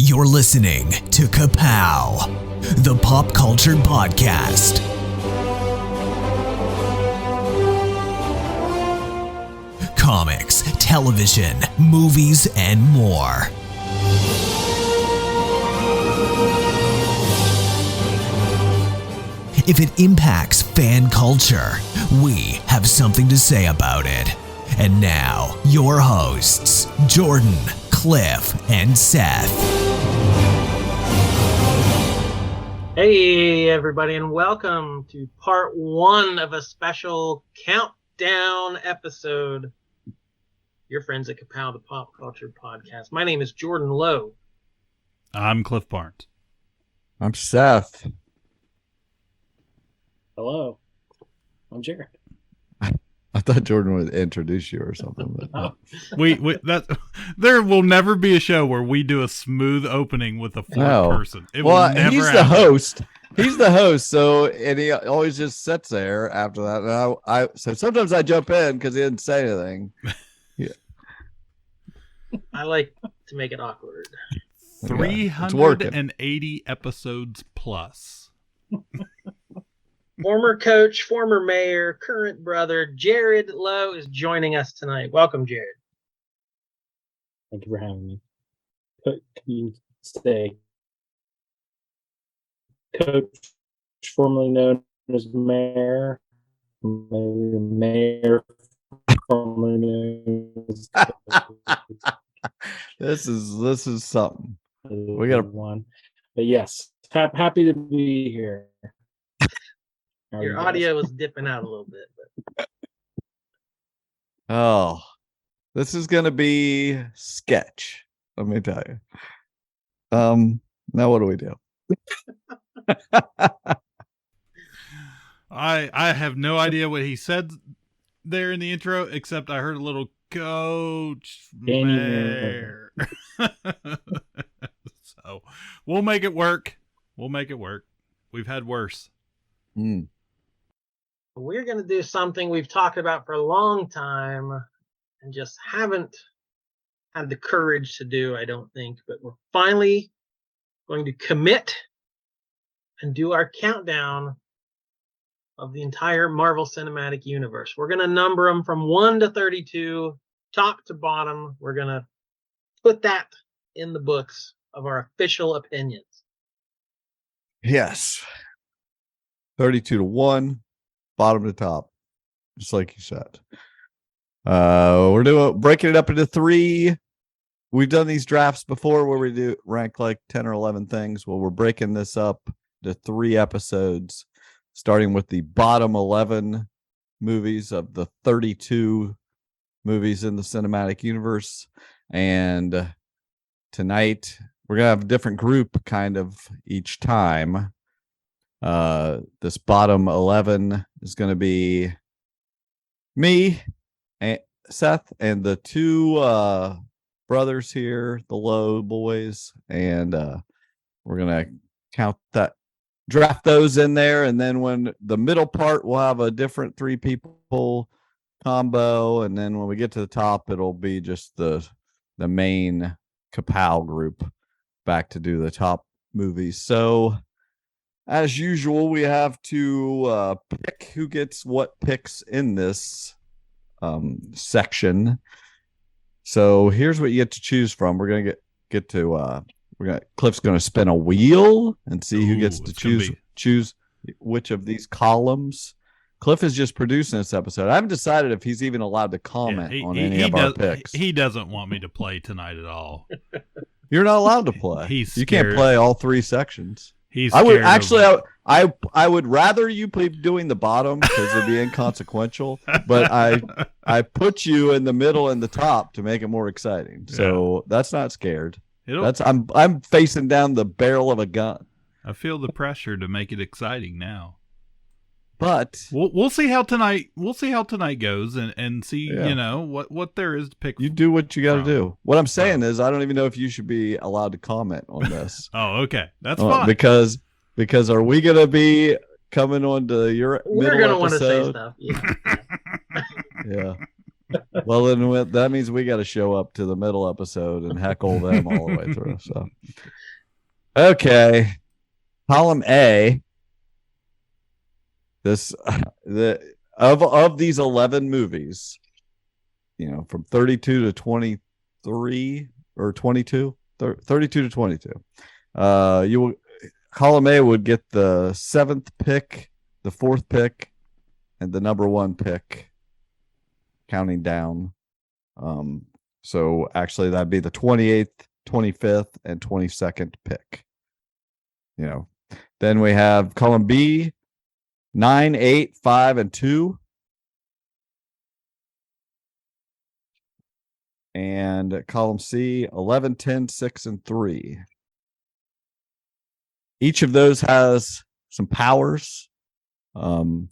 You're listening to Ka-Pow, the pop culture podcast. Comics, television, movies, and more. If it impacts fan culture, we have something to say about it. And now, your hosts, Jordan, Cliff, and Seth. Hey, everybody, and welcome to part one of a special countdown episode. Your friends at Ka-Pow, the pop culture podcast. My name is Jordan Lowe. I'm Cliff Barnes. I'm Seth. Hello, I'm Jared. I thought Jordan would introduce you or something. But no. There will never be a show where we do a smooth opening with a fourth person. It will never he's happen. the host. He's the host, so and he always just sits there after that. And so sometimes I jump in because he didn't say anything. Yeah. I like to make it awkward. 380 episodes plus. Former coach, former mayor, current brother, Jared Lowe is joining us tonight. Welcome, Jared. Thank you for having me. Can you say coach, formerly known as mayor, maybe mayor, formerly known as This is something. we got one, but yes, happy to be here. Your audio was dipping out a little bit. But... Oh, this is gonna be sketch. Let me tell you. Now what do we do? I have no idea what he said there in the intro, except I heard a little Coach Mayor. So we'll make it work. We've had worse. We're going to do something we've talked about for a long time and just haven't had the courage to do, I don't think. But we're finally going to commit and do our countdown of the entire Marvel Cinematic Universe. We're going to number them from 1 to 32, top to bottom. We're going to put that in the books of our official opinions. Yes. 32 to 1. Bottom to top, just like you said. We're breaking it up into 3. We've done these drafts before where we do rank like 10 or 11 things. Well, we're breaking this up to 3 episodes, starting with the bottom 11 movies of the 32 movies in the cinematic universe. And tonight we're gonna have a different group kind of each time. This bottom 11 is going to be me, and Seth, and the 2 brothers here, the Lowe boys, and we're going to draft those in there, and then when the middle part, we'll have a different 3 people combo, and then when we get to the top, it'll be just the main Ka-Pow group back to do the top movies. So as usual, we have to pick who gets what picks in this section. So here's what you get to choose from. We're gonna get to Cliff's gonna spin a wheel and see who gets to choose which of these columns. Cliff is just producing this episode. I haven't decided if he's even allowed to comment on any of our picks. He doesn't want me to play tonight at all. You're not allowed to play. You can't play all 3 sections. I would rather you be doing the bottom because it'd be inconsequential, but I put you in the middle and the top to make it more exciting. So that's not scared. I'm facing down the barrel of a gun. I feel the pressure to make it exciting now. But we'll see how tonight goes and see, what there is to pick. You do what you got to do. What I'm saying is I don't even know if you should be allowed to comment on this. Oh, okay. That's fine. Because are we going to be coming on to your We're middle going to want to say stuff. Yeah. Well, then that means we got to show up to the middle episode and heckle them all the way through. So, okay, column A. Of these 11 movies, from 32 to 23 or 22, 32 to 22. Column A would get the 7th pick, the 4th pick, and the number 1 pick, counting down. So actually that'd be the 28th, 25th, and 22nd pick. Then we have column B, 9, 8, 5, and 2. And column C, 11, 10, 6, and 3. Each of those has some powers. Column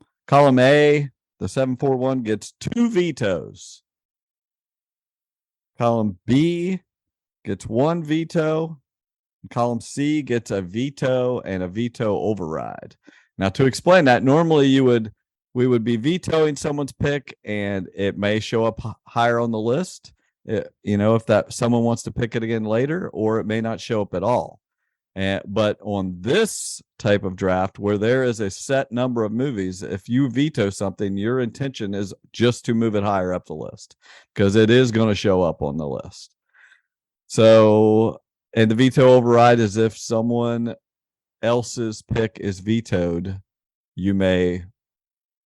A, the 741 gets 2 vetoes. Column B gets 1 veto. Column C gets a veto and a veto override. Now, to explain that, normally we would be vetoing someone's pick, and it may show up higher on the list. If that someone wants to pick it again later, or it may not show up at all. But on this type of draft, where there is a set number of movies, if you veto something, your intention is just to move it higher up the list, because it is going to show up on the list. So, and the veto override is if someone else's pick is vetoed, you may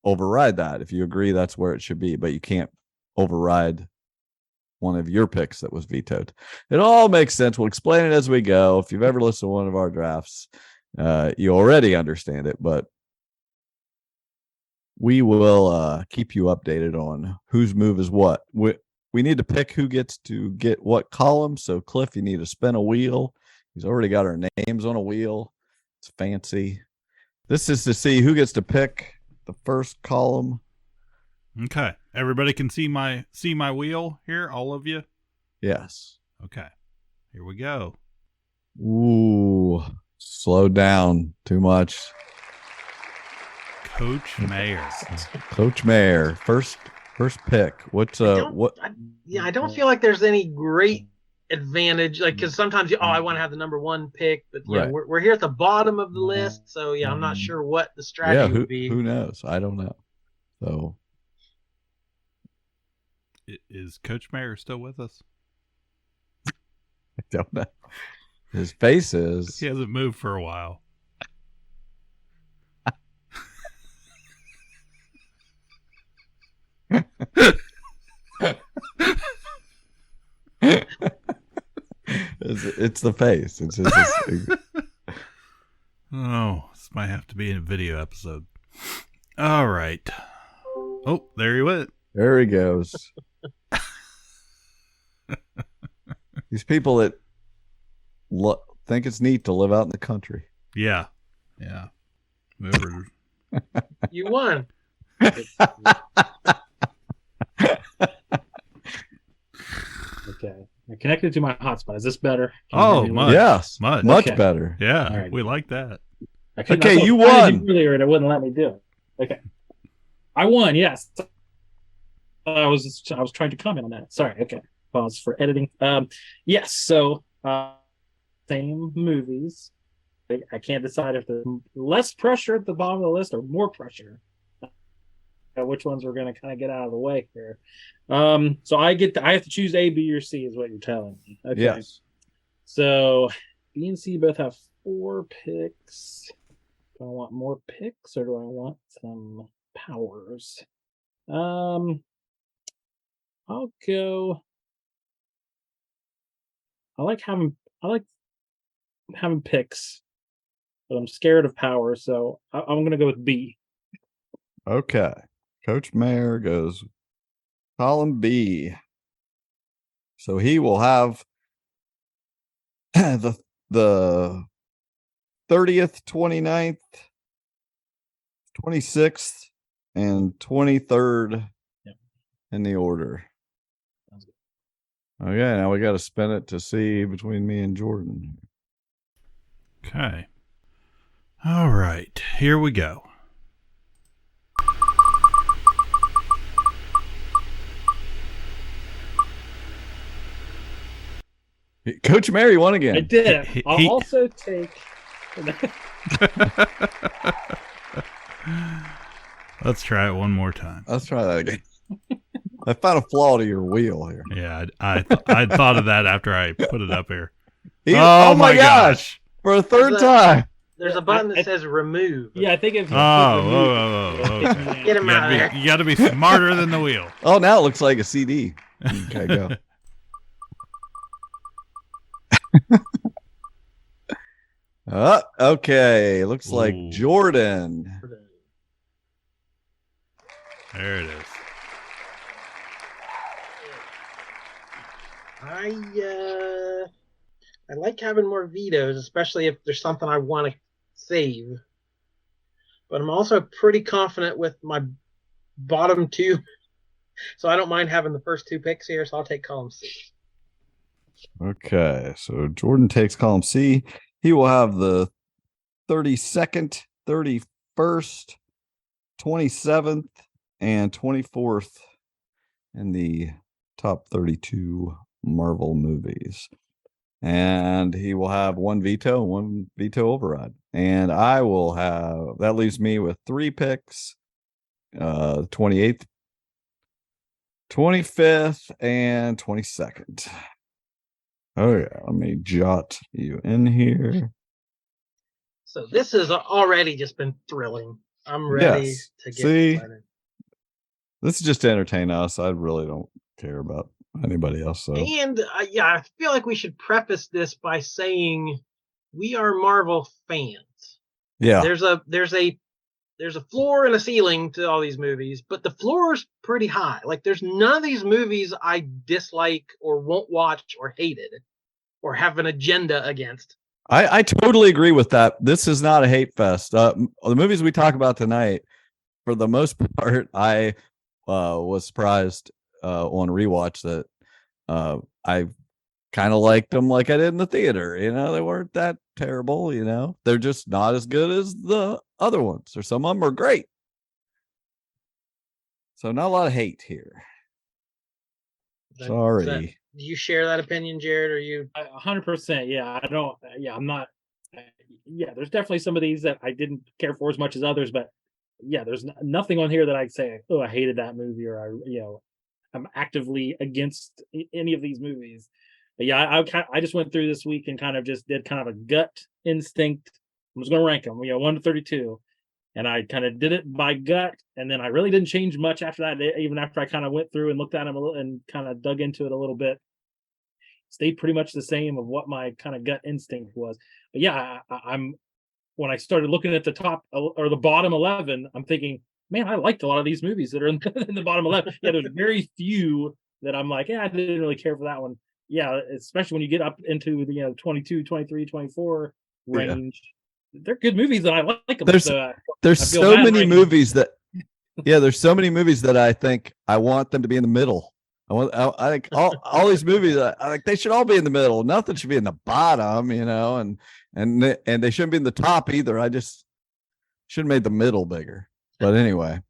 override that if you agree that's where it should be, but you can't override one of your picks that was vetoed. It all makes sense. We'll explain it as we go. If you've ever listened to one of our drafts, you already understand it, but we will keep you updated on whose move is what. We need to pick who gets to get what column. So Cliff, you need to spin a wheel. He's already got our names on a wheel. It's fancy. This is to see who gets to pick the first column. Okay. Everybody can see my wheel here, all of you? Yes. Okay. Here we go. Ooh, slow down too much. Coach Mayor. Coach Mayor, first pick. What's I don't feel like there's any great advantage, because sometimes I want to have the number 1 pick, but right. we're here at the bottom of the list, so I'm not sure what the strategy would be. Who knows? I don't know. So, is Coach Mayor still with us? I don't know. His face is. He hasn't moved for a while. It's the face. Oh, this might have to be in a video episode. All right. Oh, there he went. There he goes. These people that think it's neat to live out in the country. Yeah. You won. Okay. I connected to my hotspot. Is this better? Much. Yes. Much okay. Better. Yeah. Right. We like that. Okay, you won. Earlier, and it wouldn't let me do it. Okay. I won, yes. I was trying to comment on that. Sorry. Okay. Pause for editing. Yes. So, same movies. I can't decide if there's less pressure at the bottom of the list or more pressure. Which ones we're going to kind of get out of the way here. So I have to choose A, B, or C is what you're telling me. Okay. Yes. So B and C both have 4 picks. Do I want more picks or do I want some powers? I'll go. I like having picks, but I'm scared of power, so I'm going to go with B. Okay. Coach Mayor goes column B. So he will have the 30th, 29th, 26th, and 23rd in the order. Sounds good. Okay, now we got to spin it to see between me and Jordan. Okay. All right. Here we go. Coach Mary won again. I did. I'll also take. Let's try it one more time. Let's try that again. I found a flaw to your wheel here. Yeah, I thought of that after I put it up here. Oh my gosh! For a third time. There's a button that says remove. Yeah, I think if you okay. Get him out of there. You got to be smarter than the wheel. Oh, now it looks like a CD. Okay, go. Okay. Looks like Jordan. There it is. I like having more vetoes, especially if there's something I want to save. But I'm also pretty confident with my bottom two, so I don't mind having the first two picks here. So I'll take column C. Okay, so Jordan takes column C. He will have the 32nd, 31st, 27th, and 24th in the top 32 Marvel movies. And he will have one veto override. And I will have, that leaves me with 3 picks, 28th, 25th, and 22nd. Oh yeah, let me jot you in here. So this has already just been thrilling. I'm ready to get started. This is just to entertain us. I really don't care about anybody else. So. And I feel like we should preface this by saying we are Marvel fans. Yeah. There's a floor and a ceiling to all these movies, but the floor is pretty high. Like there's none of these movies I dislike or won't watch or hated or have an agenda against. I totally agree with that. This is not a hate fest. The movies we talk about tonight, for the most part, I was surprised on rewatch that I kind of liked them like I did in the theater. You know, they weren't that terrible. You know, they're just not as good as the other ones, or some of them are great. So not a lot of hate here. Sorry. Do you share that opinion, Jared? Or you 100%? Yeah, I don't. Yeah, I'm not. Yeah, there's definitely some of these that I didn't care for as much as others, but yeah, there's nothing on here that I'd say, oh, I hated that movie, or I'm actively against any of these movies. But yeah, I just went through this week and kind of just did kind of a gut instinct. I was going to rank them, 1 to 32, and I kind of did it by gut, and then I really didn't change much after that. Even after I kind of went through and looked at them a little and kind of dug into it a little bit, stayed pretty much the same of what my kind of gut instinct was. But yeah, I'm when I started looking at the top or the bottom 11, I'm thinking, man, I liked a lot of these movies that are in the bottom 11. Yeah, there's very few that I'm like, I didn't really care for that one. Yeah, especially when you get up into the 22, 23, 24 range. Yeah. They're good movies that I like them. There's so many movies that there's so many movies that I think I want them to be in the middle. I think all these movies, I like, they should all be in the middle. Nothing should be in the bottom, and they shouldn't be in the top either. I just should have made the middle bigger. But anyway.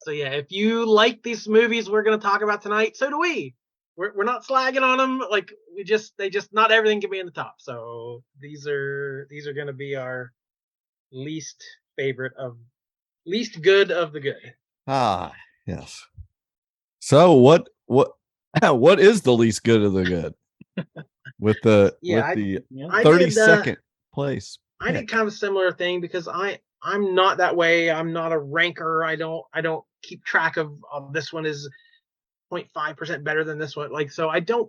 So yeah, if you like these movies we're going to talk about tonight, so do we. We're not slagging on them. Like they not everything can be in the top. So these are going to be our least good of the good. Ah, yes. So what is the least good of the good with the 32nd place? I did kind of a similar thing because I'm not that way. I'm not a ranker. I don't keep track of this one is 0.5% better than this one. So I don't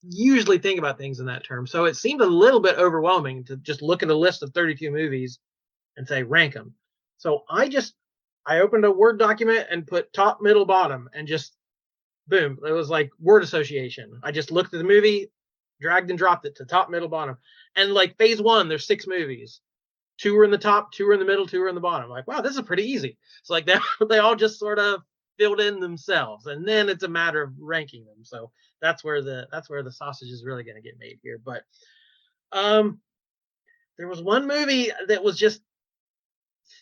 usually think about things in that term. So it seemed a little bit overwhelming to just look at a list of 32 movies and say rank them. So I opened a Word document and put top, middle, bottom, and just boom. It was like word association. I just looked at the movie, dragged and dropped it to top, middle, bottom. And like phase 1, there's 6 movies. 2 are in the top, 2 are in the middle, 2 are in the bottom. Like, wow, this is pretty easy. So like they all just sort of filled in themselves, and then it's a matter of ranking them. So that's where the sausage is really going to get made here. But there was one movie that was just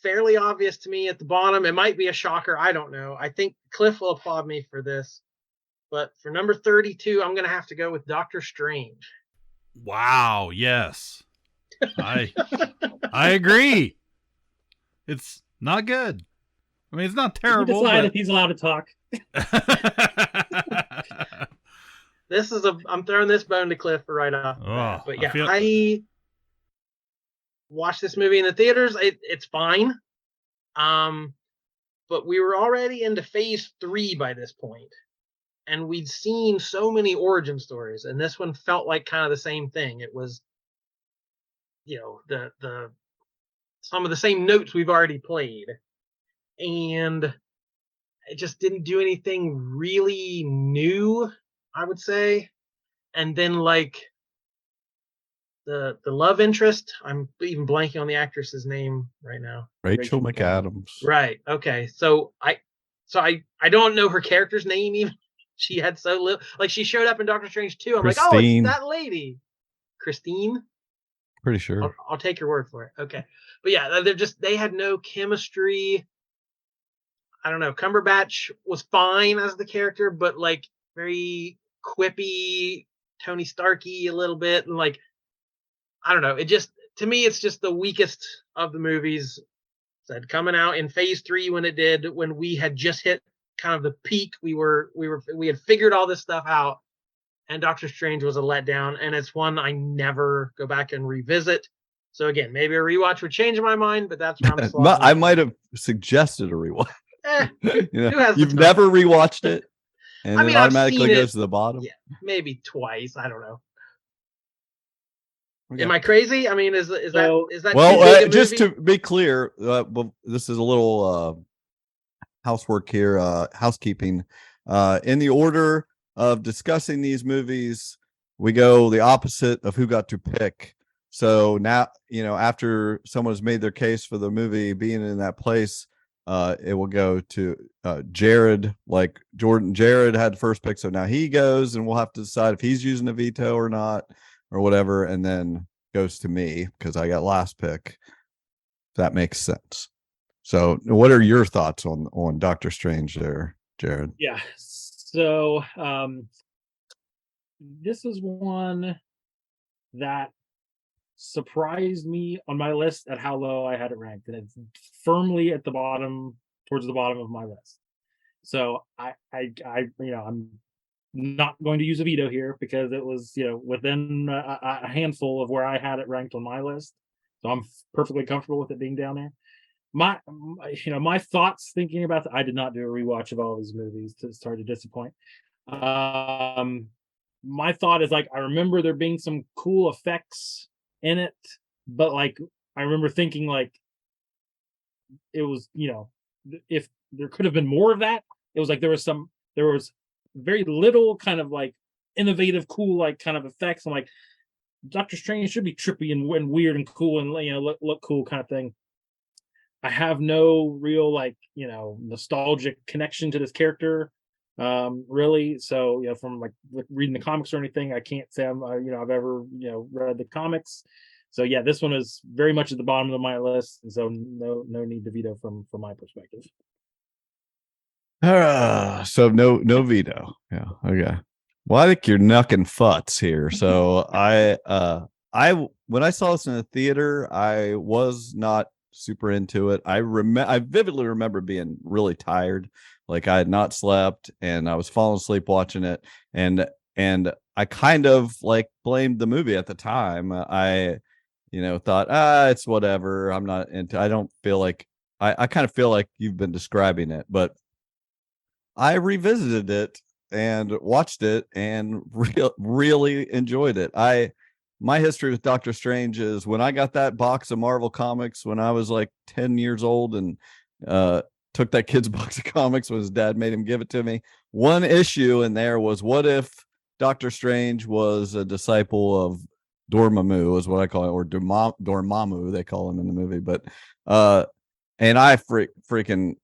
fairly obvious to me at the bottom. It might be a shocker. I don't know. I think Cliff will applaud me for this. But for number 32, I'm going to have to go with Doctor Strange. Wow, yes. I agree. It's not good. I mean, it's not He terrible, decided but he's allowed to talk. I'm throwing this bone to Cliff for right off the bat. Oh, But I yeah, feel- I watched this movie in the theaters. It's fine. But we were already into phase 3 by this point, and we'd seen so many origin stories, and this one felt like kind of the same thing. It was, the some of the same notes we've already played, and it just didn't do anything really new, I would say. And then like the love interest, I'm even blanking on the actress's name right now. Rachel McAdams. Right. Okay. So I don't know her character's name even. She had so little. Like she showed up in Doctor Strange 2. I'm like, oh, Christine. it's that lady, Christine. Pretty sure. I'll take your word for it. Okay. But yeah, they had no chemistry. I don't know. Cumberbatch was fine as the character, but like very quippy, Tony Starky a little bit, and like I don't know. It just to me, it's just the weakest of the movies. Said coming out in phase 3 when it did, when we had just hit kind of the peak. We had figured all this stuff out, and Doctor Strange was a letdown, and it's one I never go back and revisit. So again, maybe a rewatch would change my mind, but that's where I'm I might have suggested a rewatch. Who has You've never rewatched it, and I mean, it I've automatically seen it. goes to the bottom. Yeah, maybe twice. I don't know. Okay. Am I crazy? I mean, is that Well, too big a just movie? to be clear, this is a little housework here, housekeeping. In the order of discussing these movies, we go the opposite of who got to pick. So now, after someone's made their case for the movie being in that place, it will go to Jared. Like Jared had the first pick, so now he goes, and we'll have to decide if he's using a veto or not, or whatever, and then goes to me because I got last pick. If that makes sense. So, what are your thoughts on Doctor Strange there, Jared? Yeah. So, this is one that surprised me on my list at how low I had it ranked, and it's firmly at the bottom, towards the bottom of my list. So I'm not going to use a veto here because it was, within a handful of where I had it ranked on my list. So I'm perfectly comfortable with it being down there. My thoughts thinking about I did not do a rewatch of all these movies. Sorry to disappoint. My thought is like I remember there being some cool effects in it, but like I remember thinking like it was, if there could have been more of that. It was like there was very little kind of like innovative, cool like kind of effects. I'm like Doctor Strange should be trippy and weird and cool and look cool kind of thing. I have no real like nostalgic connection to this character, really. So from like reading the comics or anything, I can't say I've ever read the comics. So yeah, this one is very much at the bottom of my list, and so no need to veto from my perspective. So no veto. Yeah. Okay. Well, I think you're knucking futs here. So when I saw this in the theater, I was not super into it. I vividly remember being really tired, like I had not slept, and I was falling asleep watching it, and I kind of like blamed the movie at the time. I thought it's whatever. I'm not into. I don't feel like I kind of feel like you've been describing it, but I revisited it and watched it and really enjoyed it. My history with Doctor Strange is when I got that box of Marvel comics when I was like 10 years old and took that kid's box of comics when his dad made him give it to me. One issue in there was what if Doctor Strange was a disciple of Dormammu is what I call it, or Dormammu, they call him in the movie. But and I freaking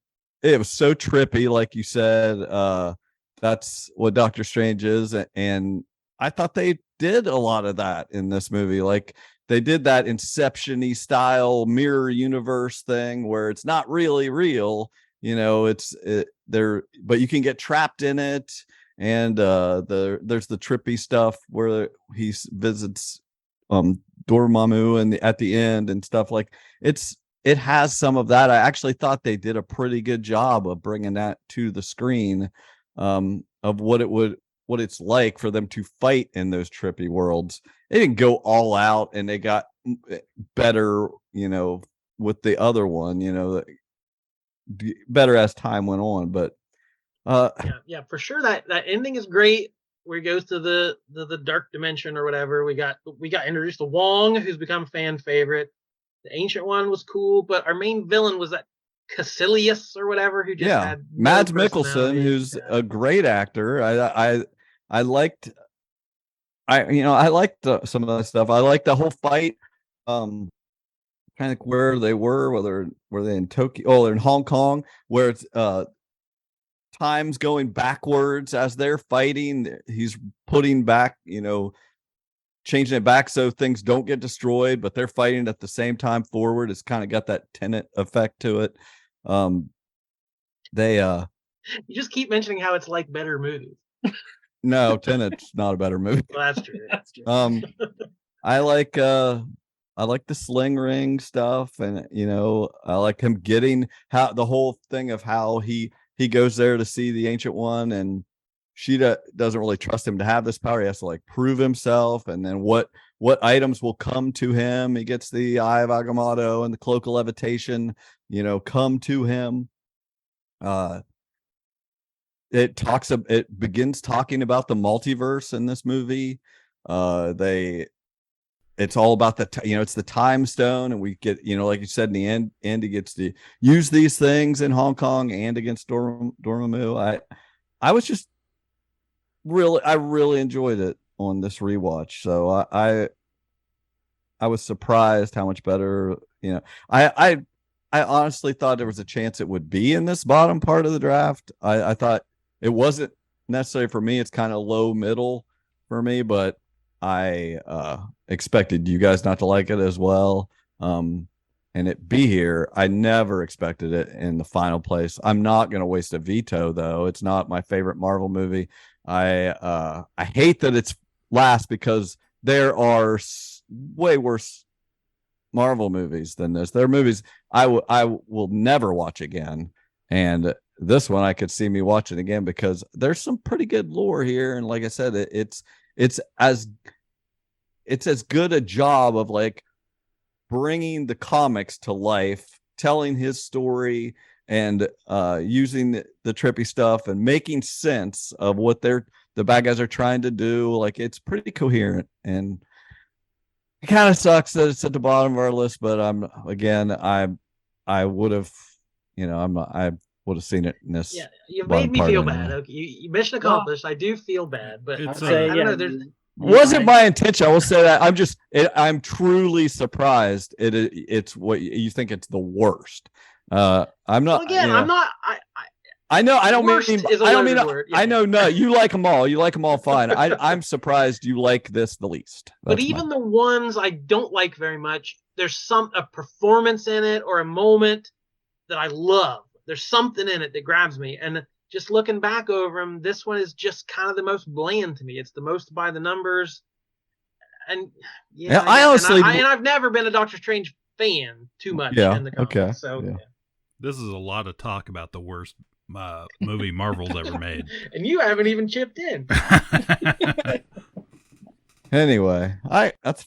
it was so trippy, like you said. That's what Doctor Strange is, and I thought they did a lot of that in this movie. Like they did that Inception-y style mirror universe thing where it's not really real, but you can get trapped in it, and there's the trippy stuff where he visits Dormammu and at the end and stuff. Like it has some of that. I actually thought they did a pretty good job of bringing that to the screen, of what it's like for them to fight in those trippy worlds. They didn't go all out, and they got better, with the other one, better as time went on. But yeah, for sure. That ending is great, where he goes to the dark dimension or whatever. We got introduced to Wong, who's become fan favorite. The Ancient One was cool, but our main villain was that Caecilius or whatever, who just had no Mads Mikkelsen, personality. who's a great actor. I liked some of that stuff. I liked the whole fight, kind of where they were they in Tokyo? Oh, they're in Hong Kong, where it's time's going backwards as they're fighting. He's putting back, changing it back so things don't get destroyed, but they're fighting at the same time forward. It's kind of got that Tenet effect to it. You just keep mentioning how it's like better movies. No, Tenet's not a better movie. Well, that's true. That's true. I like the sling ring stuff, and I like him getting how the whole thing of how he goes there to see the Ancient One, and she doesn't really trust him to have this power. He has to like prove himself, and then what items will come to him. He gets the Eye of Agamotto and the Cloak of Levitation, come to him. It begins talking about the multiverse in this movie. It's all about it's the time stone, and we get, like you said, in the end, Andy gets to use these things in Hong Kong and against Dormammu. I was just I really enjoyed it on this rewatch. So I was surprised how much better, I honestly thought there was a chance it would be in this bottom part of the draft. I thought it wasn't necessarily for me. It's kind of low middle for me, but I expected you guys not to like it as well, and it be here. I never expected it in the final place. I'm not going to waste a veto, though. It's not my favorite Marvel movie. I hate that it's last, because there are way worse Marvel movies than this. There are movies I will never watch again, and this one I could see me watching again, because there's some pretty good lore here, and like I said, it's as good a job of like bringing the comics to life, telling his story, and using the trippy stuff and making sense of what the bad guys are trying to do. Like, it's pretty coherent, and it kind of sucks that it's at the bottom of our list. But I would have, I would have seen it in this. Yeah, you made me feel bad. Okay, you mission accomplished. I do feel bad, but It's I don't know. There's wasn't my intention. I will say that I'm truly surprised. It's what you think it's the worst. I'm not. Well, again, I'm not. I know. I don't mean. I don't mean. Word. Yeah. I know. No, you like them all. You like them all fine. I'm surprised you like this the least. But even the ones I don't like very much, there's a performance in it or a moment that I love. There's something in it that grabs me, and just looking back over them, this one is just kind of the most bland to me. It's the most by the numbers, and I honestly, and I've never been a Doctor Strange fan too much in the comics. Okay. So this is a lot of talk about the worst movie Marvel's ever made, and you haven't even chipped in. Anyway,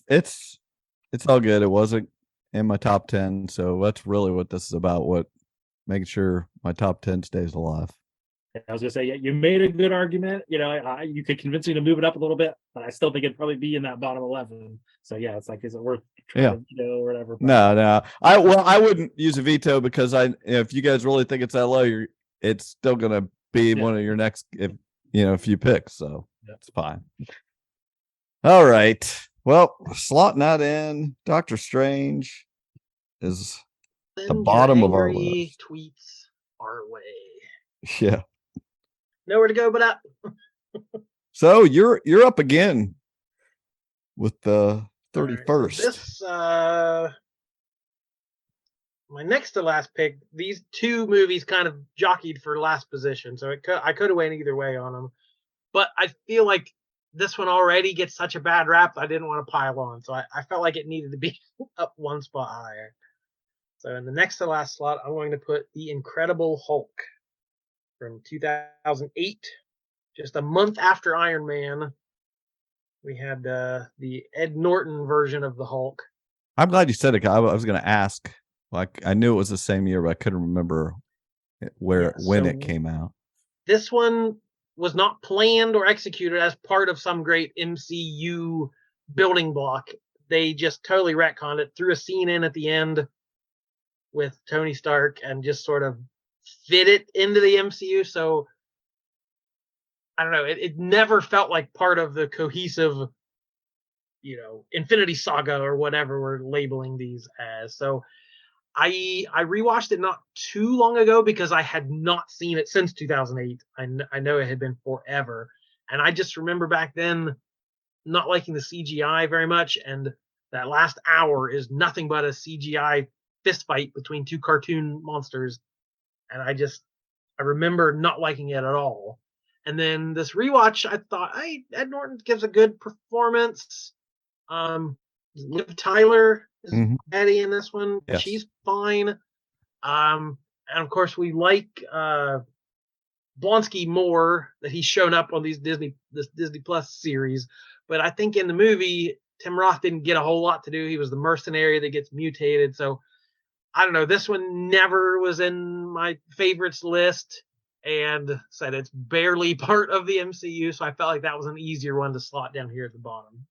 it's all good. It wasn't in my top 10, so that's really what this is about. Making sure my top 10 stays alive. I was gonna say, you made a good argument. You could convince me to move it up a little bit, but I still think it'd probably be in that bottom 11. So yeah, it's like, is it worth trying to veto or whatever? No. I wouldn't use a veto, because if you guys really think it's that low, it's still gonna be one of your next few picks. So that's fine. All right. Well, slotting that in, Doctor Strange is the bottom of our list. Tweets our way. Yeah. Nowhere to go but up. So you're up again with the 31st. This my next to last pick. These two movies kind of jockeyed for last position, so I could have went either way on them. but I feel like this one already gets such a bad rap. I didn't want to pile on, so I felt like it needed to be up one spot higher. So in the next to last slot, I'm going to put The Incredible Hulk from 2008, just a month after Iron Man. We had the Ed Norton version of the Hulk. I'm glad you said it. I was going to ask. Like, I knew it was the same year, but I couldn't remember when it came out. This one was not planned or executed as part of some great MCU building block. They just totally retconned it, threw a scene in at the end with Tony Stark, and just sort of fit it into the MCU. So I don't know. It never felt like part of the cohesive, Infinity Saga or whatever we're labeling these as. So I rewatched it not too long ago because I had not seen it since 2008. I know it had been forever. And I just remember back then not liking the CGI very much. And that last hour is nothing but a CGI fist fight between two cartoon monsters. And I remember not liking it at all. And then this rewatch, I thought, hey, Ed Norton gives a good performance. Liv Tyler is Eddie in this one. Yes. She's fine. And of course, we like Blonsky more, that he's shown up on this Disney Plus series. But I think in the movie, Tim Roth didn't get a whole lot to do. He was the mercenary that gets mutated. So I don't know. This one never was in my favorites list, and said it's barely part of the MCU. So I felt like that was an easier one to slot down here at the bottom.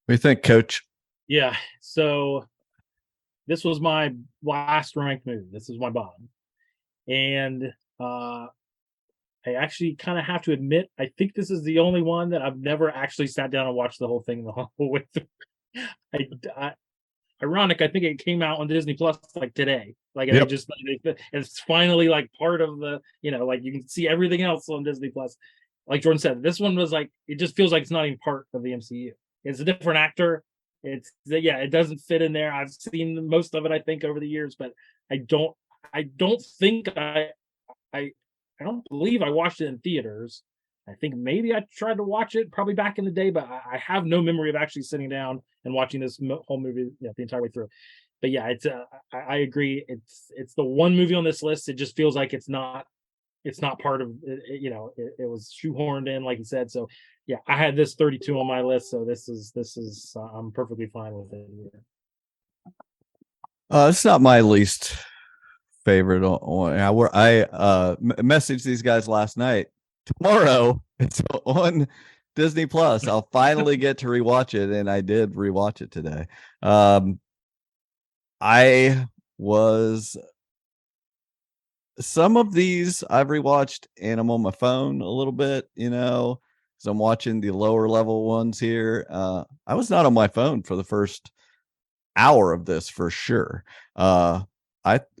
What do you think, Coach? Yeah. So this was my last ranked movie. This is my bottom. And I actually kind of have to admit, I think this is the only one that I've never actually sat down and watched the whole thing the whole way through. Ironic, I think it came out on Disney Plus like today. Like yep. It's finally like part of the, like you can see everything else on Disney Plus. Like Jordan said, this one was like, it just feels like it's not even part of the MCU. It's a different actor. It doesn't fit in there. I've seen most of it, I think, over the years, but I don't believe I watched it in theaters. I think maybe I tried to watch it probably back in the day, but I have no memory of actually sitting down and watching this whole movie the entire way through. But yeah, it's I agree. It's the one movie on this list. It just feels like it's not part of it. It was shoehorned in, like you said. So yeah, I had this 32 on my list. So this is I'm perfectly fine with it. It's not my least favorite. I messaged these guys last night. Tomorrow it's on Disney Plus. I'll finally get to rewatch it, and I did rewatch it today. Some of these I've rewatched, and I'm on my phone a little bit, so I'm watching the lower level ones here. I was not on my phone for the first hour of this for sure. I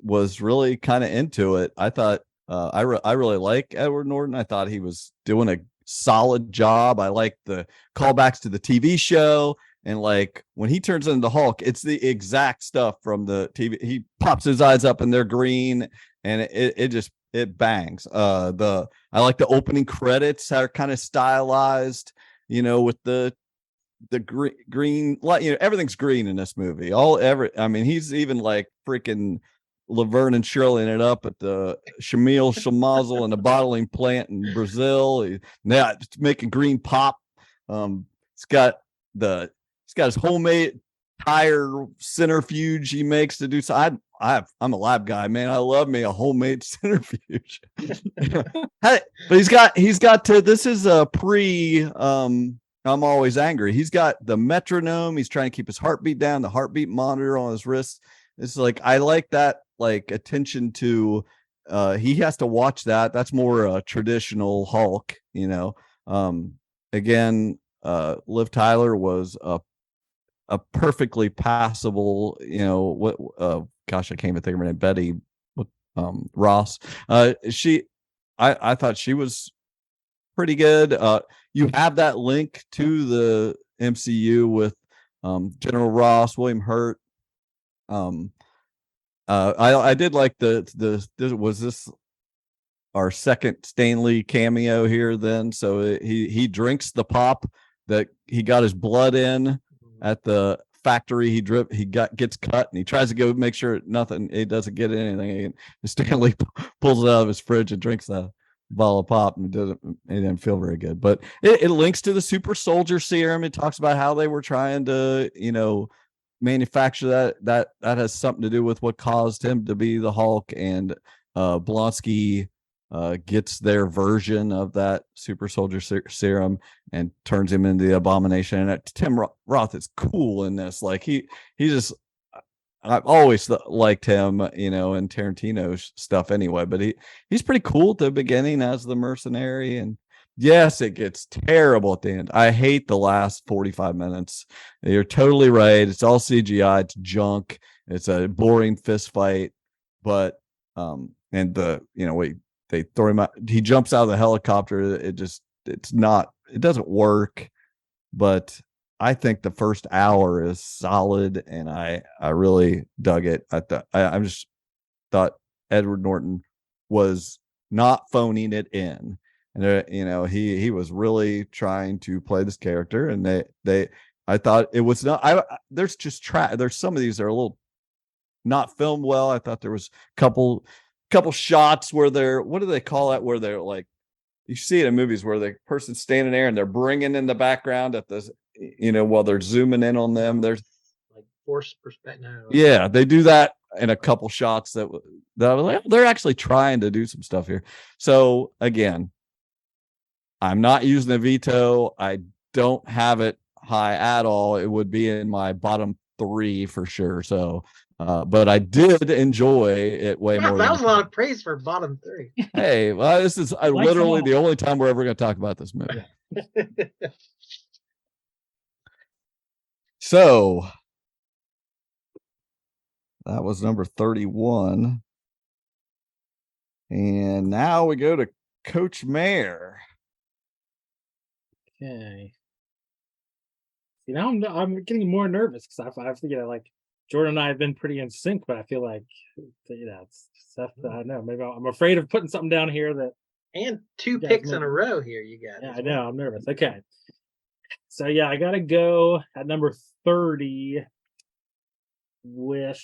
was really kind of into it. I thought I really like Edward Norton. I thought he was doing a solid job. I like the callbacks to the TV show, and like when he turns into Hulk, it's the exact stuff from the TV. He pops his eyes up and they're green, and it bangs. I like the opening credits are kind of stylized, with the green light. Everything's green in this movie. He's even like freaking Laverne and Shirley it up at the Shamil Shamazel and the bottling plant in Brazil. It's making green pop. He's got his homemade tire centrifuge he makes to do. So I'm a lab guy, man. I love me a homemade centrifuge. But he's got to. This is a pre. I'm always angry. He's got the metronome. He's trying to keep his heartbeat down. The heartbeat monitor on his wrist. It's like I like that. Like attention to he has to watch that. That's more traditional Hulk, again, Liv Tyler was a perfectly passable, gosh, I can't even think of her name, Betty Ross. I thought she was pretty good. You have that link to the MCU with General Ross, William Hurt. I did like was this our second Stanley cameo here. Then, so he drinks the pop that he got his blood in at the factory. He gets cut, and he tries to go make sure it doesn't get anything. And Stanley pulls it out of his fridge and drinks the bottle of pop, and it didn't feel very good. But it links to the super soldier serum. It talks about how they were trying to, manufacture that has something to do with what caused him to be the Hulk, and Blonsky gets their version of that super soldier serum and turns him into the Abomination. And Tim Roth is cool in this. Like he just, I've always liked him, in Tarantino's stuff anyway, but he's pretty cool at the beginning as the mercenary. And yes, it gets terrible at the end. I hate the last 45 minutes. You're totally right. It's all CGI. It's junk. It's a boring fist fight. But, they throw him out. He jumps out of the helicopter. It doesn't work. But I think the first hour is solid, and I really dug it. I just thought Edward Norton was not phoning it in, and he was really trying to play this character. And I thought it was not. There's some of these that are a little not filmed well. I thought there was a couple shots where they're, what do they call that, where they're like, you see it in movies where the person's standing there and they're bringing in the background at the, while they're zooming in on them. There's like forced perspective. Yeah, they do that in a couple shots that I was like, they're actually trying to do some stuff here. So again, I'm not using a veto. I don't have it high at all. It would be in my bottom 3 for sure. So but I did enjoy it way more. That was a lot of praise for bottom 3. Hey, well, this is literally the only time we're ever going to talk about this movie. So that was number 31. And now we go to Coach Mayor. Okay. See, now I'm getting more nervous because I like Jordan and I have been pretty in sync, but I feel like it's stuff that I know. Maybe I'm afraid of putting something down here that. And 2 picks in a row here, you got. Yeah, I know. I'm nervous. Okay. So yeah, I gotta go at number 30 with.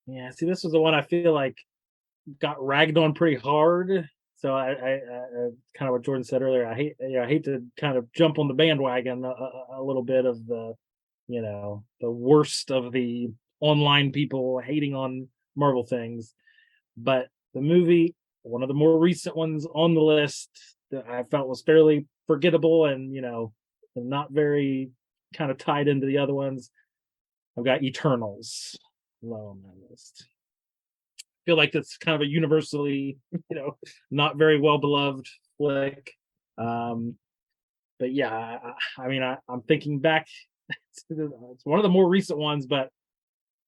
Yeah, see, this was the one I feel like got ragged on pretty hard. So I kind of what Jordan said earlier. I hate to kind of jump on the bandwagon a little bit of the, the worst of the online people hating on Marvel things. But the movie, one of the more recent ones on the list that I felt was fairly forgettable and, not very kind of tied into the other ones. I've got Eternals low on my list. I feel like that's kind of a universally, not very well beloved flick. But yeah, I'm thinking back. It's one of the more recent ones, but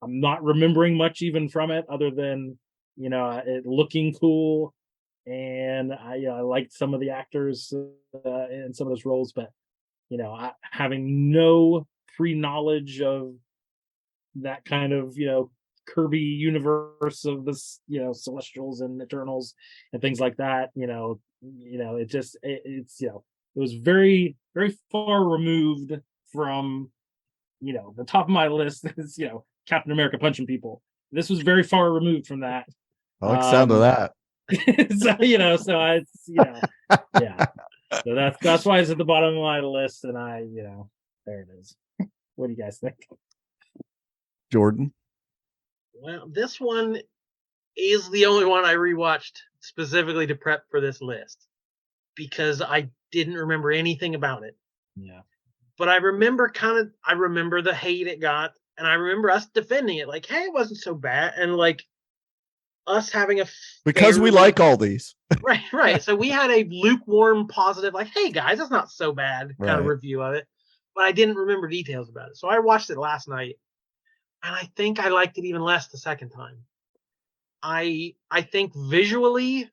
I'm not remembering much even from it other than, it looking cool. And I liked some of the actors in some of those roles, but, having no pre-knowledge of that kind of, Kirby universe of this, Celestials and Eternals and things like that, it was very, very far removed from, the top of my list is, Captain America punching people. This was very far removed from that. I like the sound of that. Yeah. So that's why it's at the bottom of my list, and there it is. What do you guys think? Jordan? Well, this one is the only one I rewatched specifically to prep for this list because I didn't remember anything about it. Yeah. But I remember the hate it got, and I remember us defending it like, hey, it wasn't so bad, and like us having because we like all these. Right. So we had a lukewarm positive, like, hey guys, that's not so bad kind of review of it. But I didn't remember details about it. So I watched it last night. And I think I liked it even less the second time. I think visually,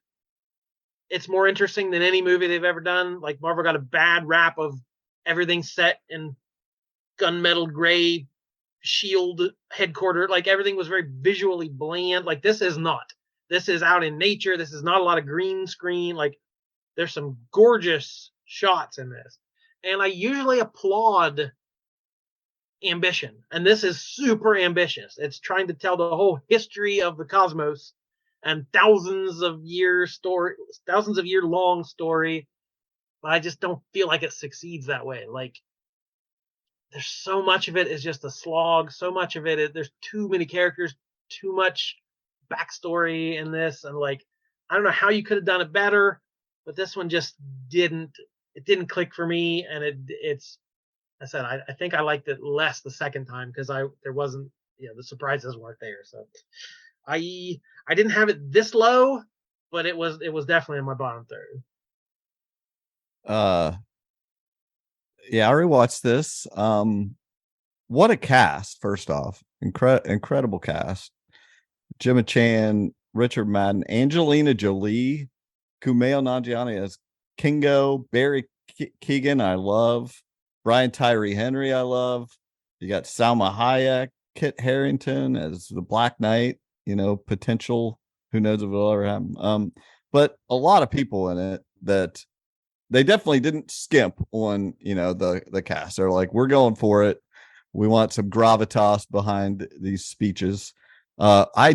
it's more interesting than any movie they've ever done. Like Marvel got a bad rap of everything set in gunmetal gray shield headquarters. Like everything was very visually bland. Like this is not. this is out in nature. This is not a lot of green screen. Like, there's some gorgeous shots in this. And I usually applaud ambition. And this is super ambitious. It's trying to tell the whole history of the cosmos and thousands of year long story. But I just don't feel like it succeeds that way. Like, there's so much of it is just a slog. So much of it, there's too many characters, too much backstory in this. And like, I don't know how you could have done it better, but this one just didn't click for me. And I said, I think I liked it less the second time because there wasn't, the surprises weren't there. So I didn't have it this low, but it was definitely in my bottom third. Yeah, I rewatched this. What a cast! First off, incredible cast. Gemma Chan, Richard Madden, Angelina Jolie, Kumail Nanjiani as Kingo, Barry Keoghan, I love. Brian Tyree Henry, I love. You got Salma Hayek, Kit Harington as the Black Knight. Potential. Who knows if it'll ever happen? But a lot of people in it that they definitely didn't skimp on, the cast. They're like, we're going for it. We want some gravitas behind these speeches. It's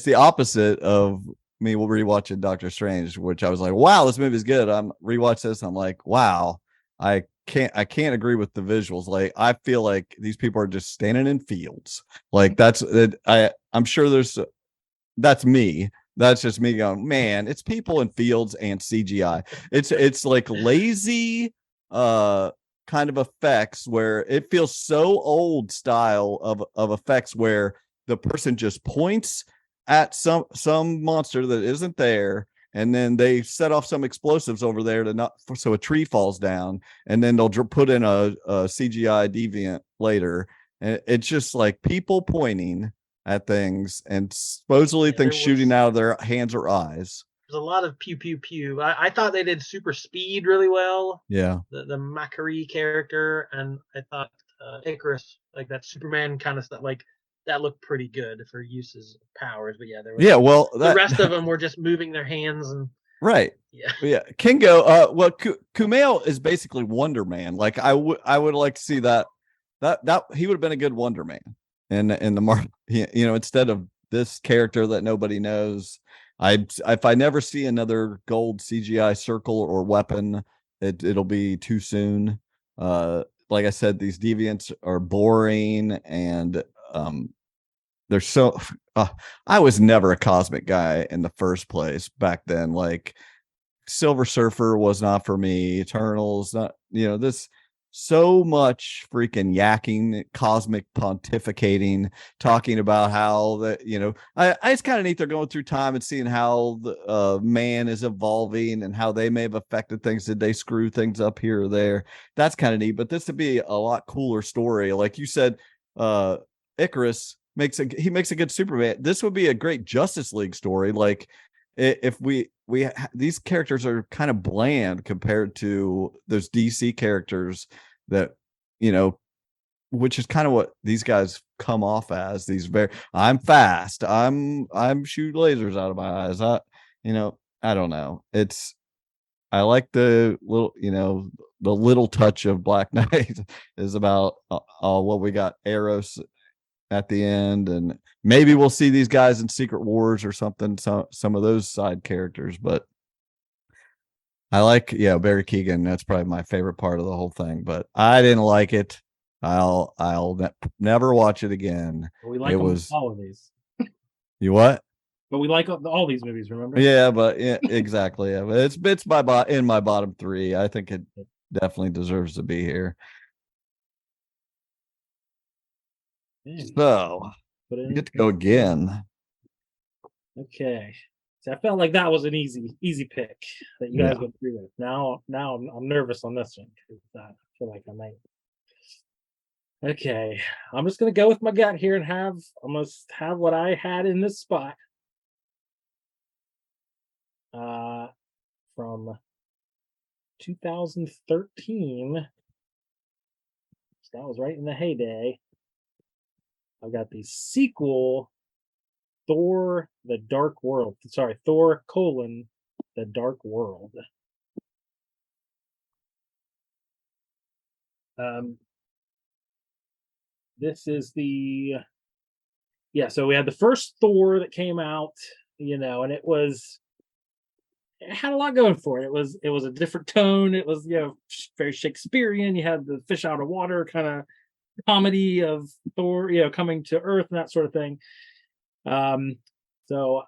the opposite of me rewatching Doctor Strange, which I was like, wow, this movie's good. I'm rewatch this. I'm like, wow, I can't agree with the visuals. Like, I feel like these people are just standing in fields. Like, that's it. I'm sure that's me. That's just me going, man, it's people in fields and CGI. It's like lazy kind of effects where it feels so old style of effects where the person just points at some monster that isn't there, and then they set off some explosives over there so a tree falls down, and then they'll put in a CGI deviant later. And it's just like people pointing at things and supposedly things shooting out of their hands or eyes. There's a lot of pew pew pew. I thought they did super speed really well. Yeah, the Macquarie character, and I thought Icarus, like that Superman kind of stuff, like that looked pretty good for uses of powers. But yeah, there was, the rest of them were just moving their hands and right. Yeah. Kingo. Well, Kumail is basically Wonder Man. Like, I would like to see that he would have been a good Wonder Man in the Marvel. Instead of this character that nobody knows. If I never see another gold CGI circle or weapon, it'll be too soon. Like I said, these deviants are boring, and they're so. I was never a cosmic guy in the first place back then. Like, Silver Surfer was not for me. Eternals, not. This. So much freaking yakking, cosmic pontificating, talking about how I just kind of neat they're going through time and seeing how the man is evolving and how they may have affected things. Did they screw things up here or there? That's kind of neat. But this would be a lot cooler story. Like you said, Icarus makes a good Superman. This would be a great Justice League story. Like, if these characters are kind of bland compared to those DC characters that, which is kind of what these guys come off as. I'm fast. I'm shoot lasers out of my eyes. I don't know. I like the little touch of Black Knight is about what we got Eros at the end, and maybe we'll see these guys in Secret Wars or something, some of those side characters. But I like Barry Keoghan. That's probably my favorite part of the whole thing, but I didn't like it. I'll never watch it again. We like all of these. You what? But we like all these movies, remember? Yeah, but exactly. Yeah, but it's in my bottom three. I think it definitely deserves to be here. So we get to go again. Okay. So I felt like that was an easy pick that you guys went through with. Now I'm nervous on this one because I feel like I might. Okay, I'm just gonna go with my gut here and have what I had in this spot. From 2013. So that was right in the heyday. I've got the sequel Thor: The Dark World. Sorry, Thor: The Dark World. This is the so we had the first Thor that came out, and it had a lot going for it. It was a different tone. It was very Shakespearean. You had the fish out of water kind of comedy of Thor, coming to Earth and that sort of thing. So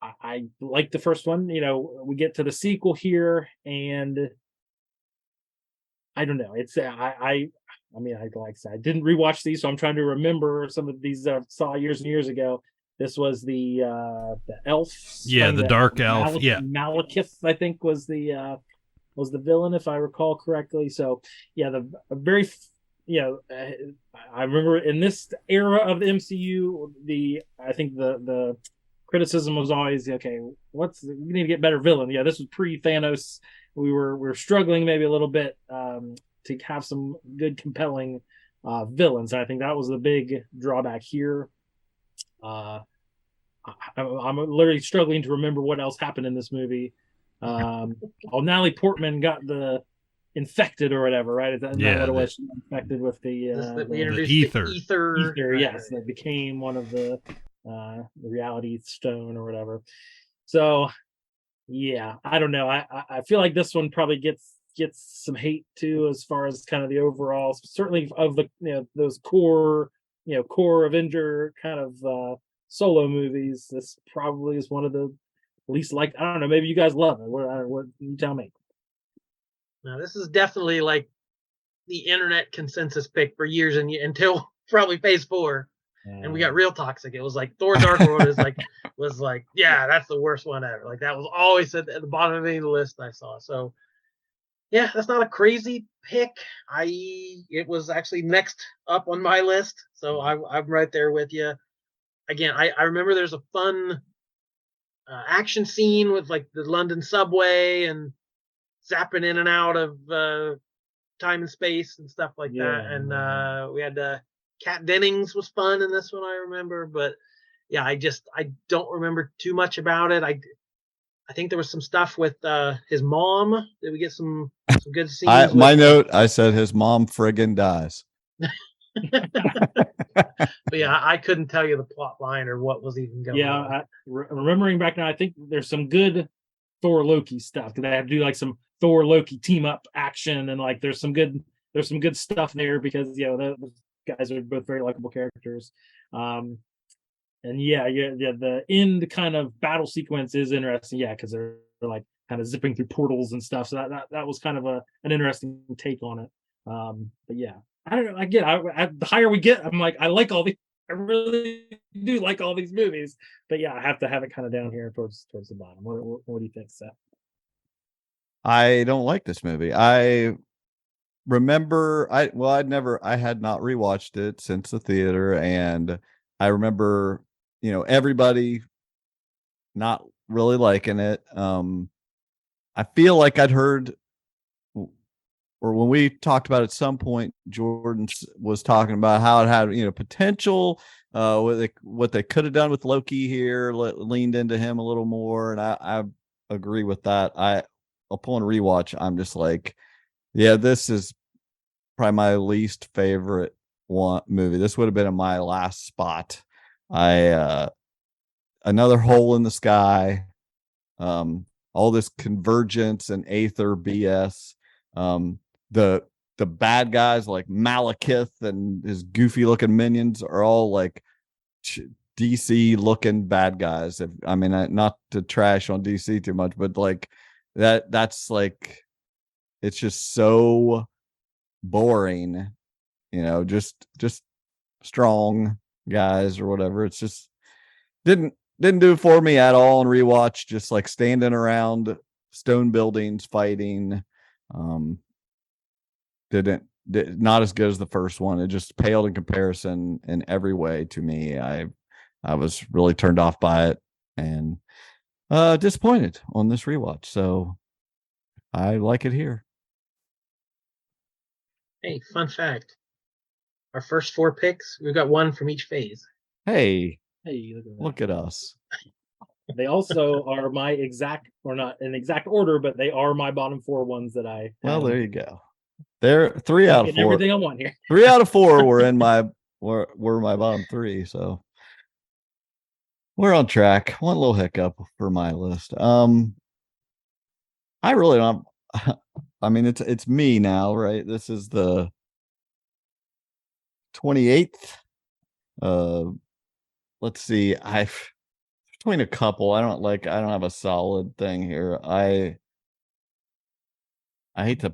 I like the first one. We get to the sequel here, and I don't know. It's I mean, like I said, I didn't rewatch these, so I'm trying to remember some of these I saw years and years ago. This was the elf. Yeah, the dark elf. Yeah, Malekith, I think, was the villain, if I recall correctly. So yeah, I remember in this era of the MCU, I think the criticism was always, okay, we need to get better villain. Yeah, this was pre Thanos. We were struggling maybe a little bit to have some good, compelling villains. I think that was the big drawback here. I'm literally struggling to remember what else happened in this movie. Natalie Portman got the infected or whatever, right? Is that what it was? Infected with the ether. Ether, yes, that became one of the reality stone or whatever. So, yeah, I don't know. I feel like this one probably gets some hate too, as far as kind of the overall, certainly of the those core Avenger kind of solo movies. This probably is one of the least liked. I don't know. Maybe you guys love it. What you tell me? Now, this is definitely like the internet consensus pick for years and until probably Phase 4, and we got real toxic. It was like Thor: Dark World was like, yeah, that's the worst one ever. Like that was always at the bottom of any list I saw. So yeah, that's not a crazy pick. It was actually next up on my list, so I'm right there with you. Again, I remember there's a fun action scene with like the London subway and zapping in and out of time and space and stuff like that. And we had Kat Dennings was fun in this one, I remember. But yeah, I don't remember too much about it. I think there was some stuff with his mom. Did we get some good scenes? My note, I said his mom friggin' dies. But yeah, I couldn't tell you the plot line or what was even going on. Remembering back now, I think there's some good Thor Loki stuff. They have to do like some Thor Loki team up action, and like there's some good stuff there because the guys are both very likable characters. And the end kind of battle sequence is interesting. Yeah, because they're like kind of zipping through portals and stuff. So that was kind of an interesting take on it. But yeah, I don't know. Again, the higher we get, I'm like, I like all these. I really do like all these movies. But yeah, I have to have it kind of down here towards the bottom. What do you think, Seth? I don't like this movie. I remember I had not rewatched it since the theater, and I remember everybody not really liking it. I feel like I'd heard, or when we talked about it at some point, Jordan was talking about how it had potential, what they could have done with Loki here, leaned into him a little more, and I agree with that. Upon rewatch, I'm just like, yeah, this is probably my least favorite movie. This would have been in my last spot. Another hole in the sky, all this convergence and aether BS. The bad guys like Malekith and his goofy looking minions are all like DC looking bad guys. Not to trash on DC too much, but like that's like, it's just so boring, just strong guys or whatever. It's just didn't do it for me at all in rewatch. Just like standing around stone buildings fighting. Not as good as the first one. It just paled in comparison in every way to me. I was really turned off by it and disappointed on this rewatch. So I like it here. Hey, fun fact. Our first 4 picks, we've got one from each phase. Hey, Hey, look at that. Look at us. They also are my exact, or not in exact order, but they are my bottom 4 ones that I. Well, there you go. There, 3 out of 4. Everything I want here. 3 out of 4 were in my were my bottom 3. So we're on track. One little hiccup for my list. I really don't. I mean, it's me now, right? This is the 28th. Let's see. I've between a couple. I don't have a solid thing here. I hate to.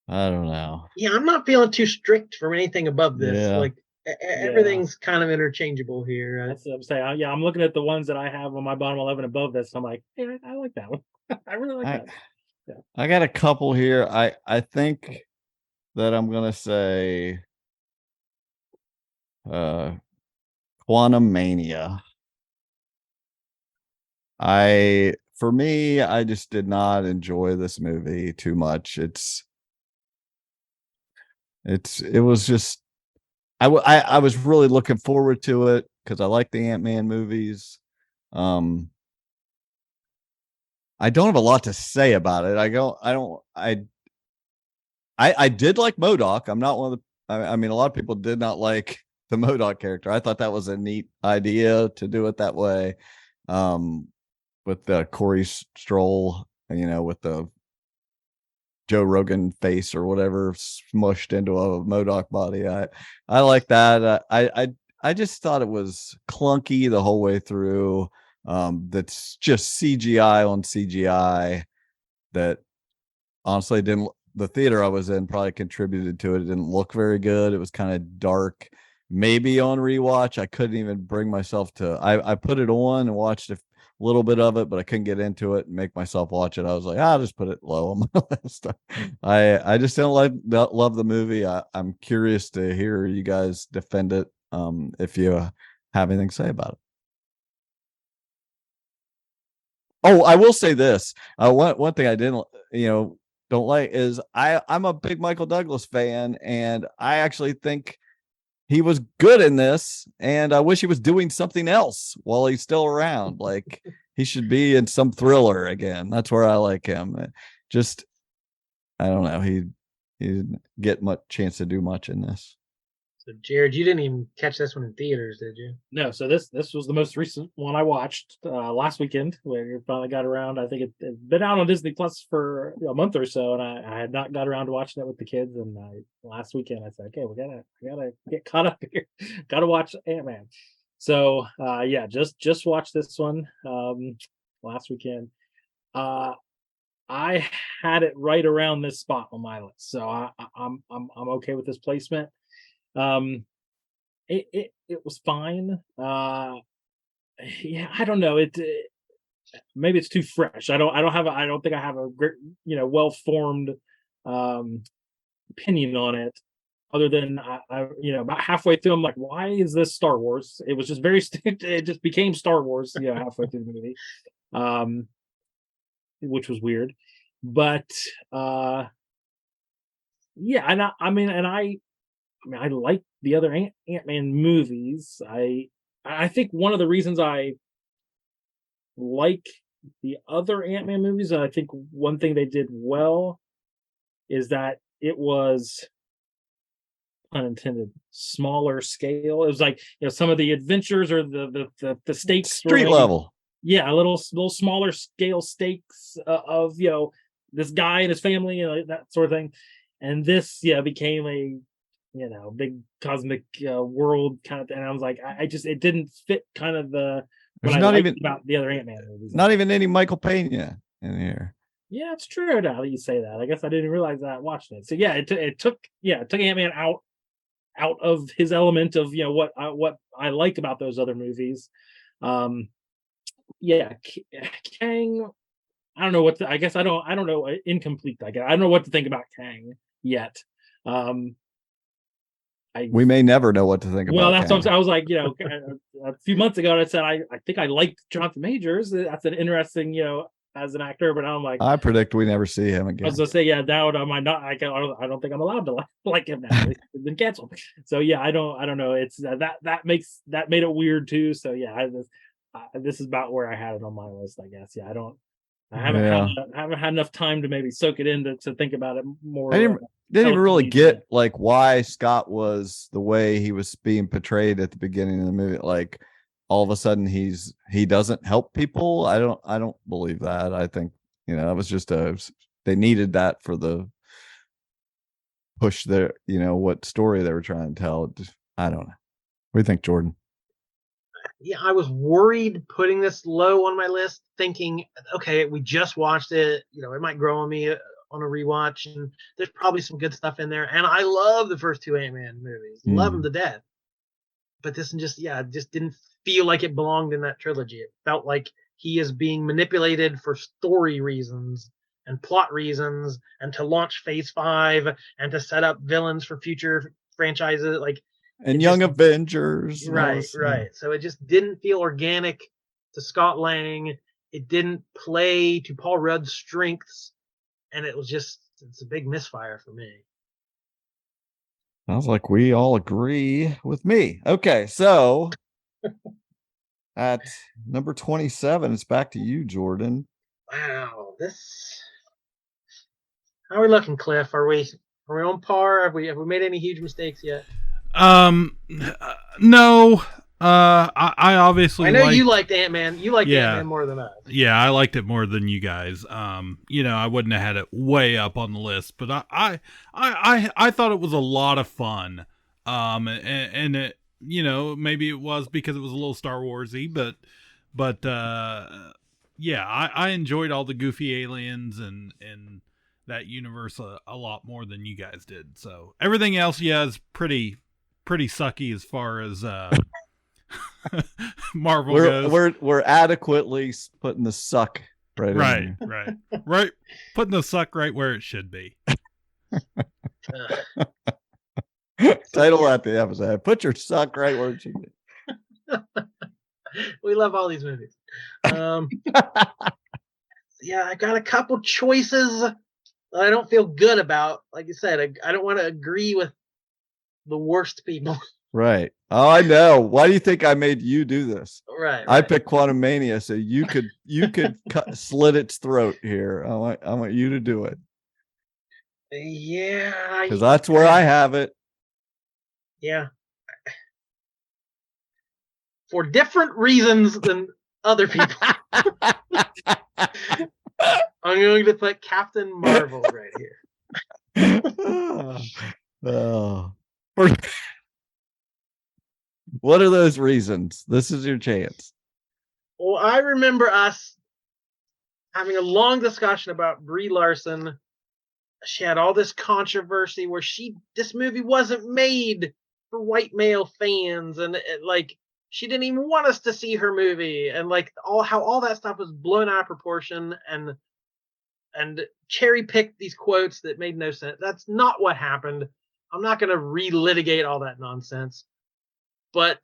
I don't know. Yeah, I'm not feeling too strict for anything above this. Yeah. Like everything's kind of interchangeable here. That's what I'm saying. Yeah, I'm looking at the ones that I have on my bottom 11 above this. And I'm like, hey, I like that one. I really like that. Yeah. I got a couple here. I think that I'm gonna say Quantum Mania. For me, I just did not enjoy this movie too much. It was just I was really looking forward to it because I like the Ant-Man movies. I don't have a lot to say about it. I did like MODOK. I'm not one of the. I mean, a lot of people did not like the MODOK character. I thought that was a neat idea to do it that way, with the Corey Stroll, with the Joe Rogan face or whatever smushed into a MODOK body. I like that. I just thought it was clunky the whole way through. That's just CGI on CGI that honestly didn't. The theater I was in probably contributed to it. It didn't look very good. It was kind of dark. Maybe on rewatch, I couldn't even bring myself to. I put it on and watched a little bit of it, but I couldn't get into it and make myself watch it. I was like, I'll just put it low on my list. I just don't love the movie. I'm curious to hear you guys defend it. If you have anything to say about it. Oh, I will say this. One thing I didn't, don't like is I'm a big Michael Douglas fan, and I actually think he was good in this, and I wish he was doing something else while he's still around. Like he should be in some thriller again. That's where I like him. Just, I don't know. He didn't get much chance to do much in this. So Jared, you didn't even catch this one in theaters, did you? No. So this was the most recent one I watched last weekend, where you finally got around. I think it's been out on Disney Plus for a month or so, and I had not got around to watching it with the kids. And last weekend I said, okay, we gotta get caught up here. Gotta watch Ant-Man. So yeah, just watched this one last weekend. I had it right around this spot on my list, so I'm okay with this placement. It was fine. Yeah, I don't know. Maybe it's too fresh. I don't think I have a great, well-formed opinion on it, other than I about halfway through I'm like, why is this Star Wars? It was just it just became Star Wars, halfway through the movie. Which was weird. But yeah, and I like the other Ant-Man movies. I think one of the reasons I like the other Ant-Man movies, and I think one thing they did well, is that it was, unintended, smaller scale. It was like, some of the adventures or the stakes, street level. Yeah, a little smaller scale stakes of this guy and his family, that sort of thing. And this became a big cosmic world kind of thing. And I was like, it didn't fit kind of the what I liked about the other Ant-Man movies. Not even any Michael Pena in here. Yeah, it's true now that you say that. I guess I didn't realize that watching it. So yeah, it took Ant-Man out of his element of what I like about those other movies. Yeah, Kang. I don't know I guess I don't know. Incomplete. I don't know what to think about Kang yet. We may never know what to think about. Well, that's Kang. what I was like, a few months ago, I said I think I liked Jonathan Majors. That's an interesting, as an actor, but I'm like, I predict we never see him I again. was gonna say, yeah, now I might not. I don't think I'm allowed to like him now. He's been canceled. So yeah, I don't know. It's that made it weird too. So yeah, this is about where I had it on my list, I guess. Yeah, I haven't had enough time to maybe soak it in to think about it more. I didn't even really get like why Scott was the way he was being portrayed at the beginning of the movie. Like all of a sudden he doesn't help people. I don't believe that. I think, it was just they needed that for the push their, what story they were trying to tell. I don't know. What do you think, Jordan? Yeah, I was worried putting this low on my list, thinking, okay, we just watched it. It might grow on me on a rewatch, and there's probably some good stuff in there. And I love the first two Ant-Man movies, love them to death. But this one just didn't feel like it belonged in that trilogy. It felt like he is being manipulated for story reasons and plot reasons, and to launch Phase 5 and to set up villains for future franchises, and Young Avengers. Right. So it just didn't feel organic to Scott Lang. It didn't play to Paul Rudd's strengths, and it's a big misfire for me. Sounds like we all agree with me. Okay, so at number 27, it's back to you, Jordan. Wow, how are we looking, Cliff? Are we on par? Have we made any huge mistakes yet? No. I obviously. I know you liked Ant-Man. You liked Ant-Man more than us. Yeah, I liked it more than you guys. I wouldn't have had it way up on the list, but I thought it was a lot of fun. And it, maybe it was because it was a little Star Warsy, but yeah, I enjoyed all the goofy aliens and that universe a lot more than you guys did. So everything else, is pretty sucky as far as Marvel goes. We're adequately putting the suck right. Putting the suck right where it should be. Title at the episode: Put your suck right where it should be. We love all these movies. Yeah, I got a couple choices that I don't feel good about. Like you said, I don't want to agree with the worst people. Right. Oh, I know. Why do you think I made you do this? Right. I picked Quantum Mania, so you could slit its throat here. I want you to do it. Yeah. Because that's where I have it. Yeah. For different reasons than other people. I'm going to put Captain Marvel right here. What are those reasons? This is your chance. Well, I remember us having a long discussion about Brie Larson. She had all this controversy where this movie wasn't made for white male fans, and she didn't even want us to see her movie, and how all that stuff was blown out of proportion and cherry picked these quotes that made no sense. That's not what happened. I'm not going to relitigate all that nonsense, but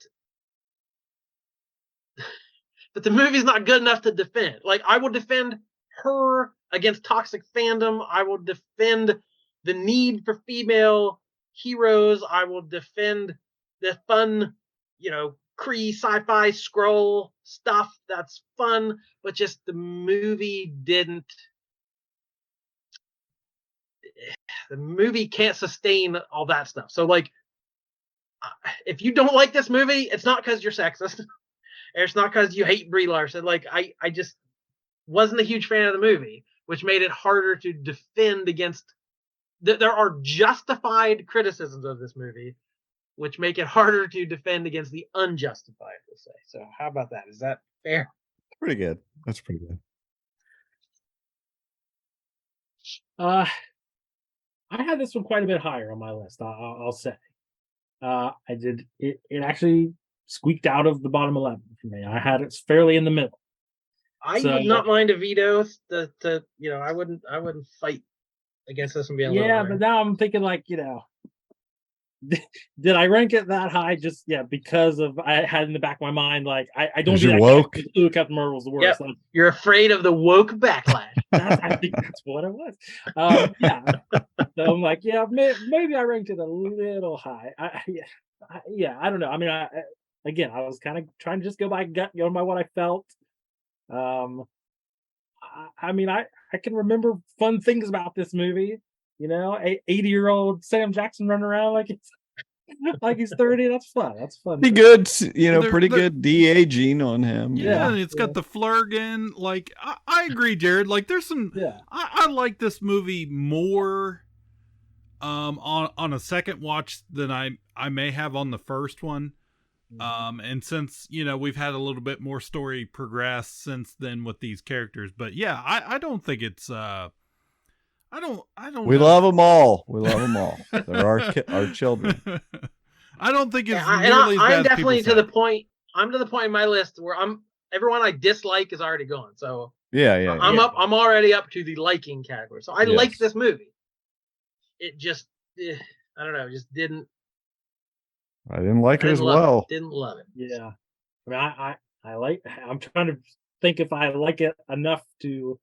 the movie's not good enough to defend. I will defend her against toxic fandom. I will defend the need for female heroes. I will defend the fun, Kree sci-fi scroll stuff. That's fun, but just the movie can't sustain all that stuff. So if you don't like this movie, it's not because you're sexist. It's not because you hate Brie Larson. I just wasn't a huge fan of the movie, which made it harder to defend against. There are justified criticisms of this movie, which make it harder to defend against the unjustified, we'll say. So how about that? Is that fair? Pretty good. That's pretty good. I had this one quite a bit higher on my list, I'll say. I did it actually squeaked out of the bottom 11 for me. I had it fairly in the middle. I would not mind a veto. I wouldn't fight against this and be a little higher. But now I'm thinking did I rank it that high? Just because of I had in the back of my mind like I don't 'Cause do you're that. woke? Ooh, Captain Marvel was the worst. Yep. You're afraid of the woke backlash. I think that's what it was. So I'm like, maybe I ranked it a little high. I don't know. I mean, again, I was kind of trying to just go by gut, go by what I felt. I mean, I can remember fun things about this movie. 80-year-old Sam Jackson running around like he's 30. That's fun. That's fun. Pretty good, They're- pretty they're- good de-aging on him. Yeah, and it's got the flurgan. Like, I agree, Jared. Like, there's some. Yeah. I like this movie more on a second watch than I may have on the first one. And since we've had a little bit more story progress since then with these characters, but yeah, I don't think it's I don't. We know. love them all. We love them all. They're our children. I don't think it's Yeah, nearly as bad I'm as definitely people to say. the point. I'm to the point in my list where everyone I dislike is already gone. So Yeah. I'm already up to the liking category. So I like this movie. It just I don't know, just didn't. I didn't like it as love well. Didn't love it. Yeah. I mean, I like. I'm trying to think if I like it enough to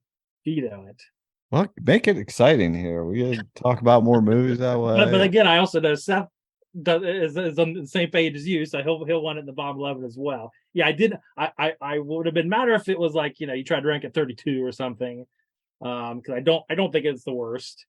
veto it. Well, make it exciting here. We gotta talk about more movies that way. But again, I also know Seth is on the same page as you, so he'll want it in the bottom 11 as well. Yeah, I did. I would have been madder if it was like you tried to rank it 32 or something, because I don't think it's the worst.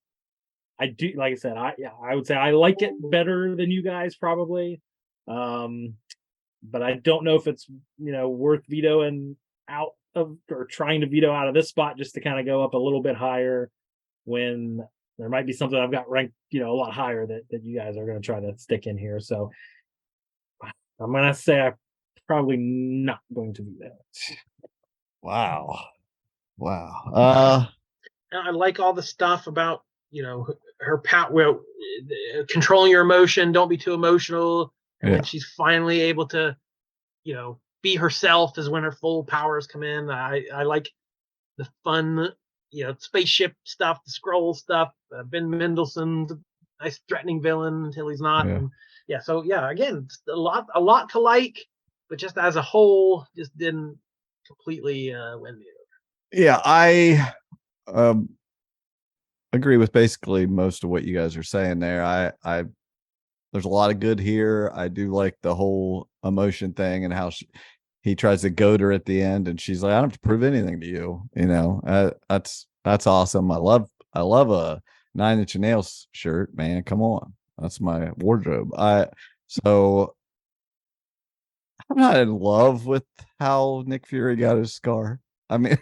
I do, like I said, I would say I like it better than you guys probably, but I don't know if it's worth vetoing out of or trying to veto out of this spot just to kind of go up a little bit higher when there might be something I've got ranked a lot higher that you guys are going to try to stick in here. So I'm going to say I'm probably not going to veto it. Wow. And I like all the stuff about her power, controlling your emotion. Don't be too emotional. And when she's finally able to, be herself, is when her full powers come in. I like the fun, spaceship stuff, the scroll stuff. Ben Mendelsohn's a nice threatening villain until he's not. And again, a lot to like, but just as a whole, just didn't completely win me over. Yeah, I agree with basically most of what you guys are saying there. I there's a lot of good here. I do like the whole emotion thing and how he tries to goad her at the end, and she's like, "I don't have to prove anything to you." That's awesome. I love a 9 Inch Nails shirt, man. Come on, that's my wardrobe. So I'm not in love with how Nick Fury got his scar. I mean,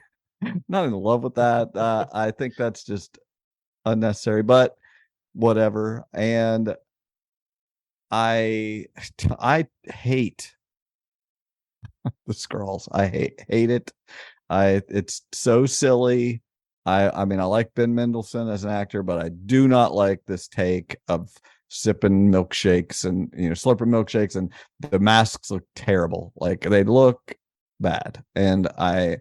not in love with that. I think that's just unnecessary, but whatever. And I hate the Skrulls. I hate it. It's so silly. I mean, I like Ben Mendelsohn as an actor, but I do not like this take of sipping milkshakes and slurping milkshakes, and the masks look terrible. Like, they look bad, and I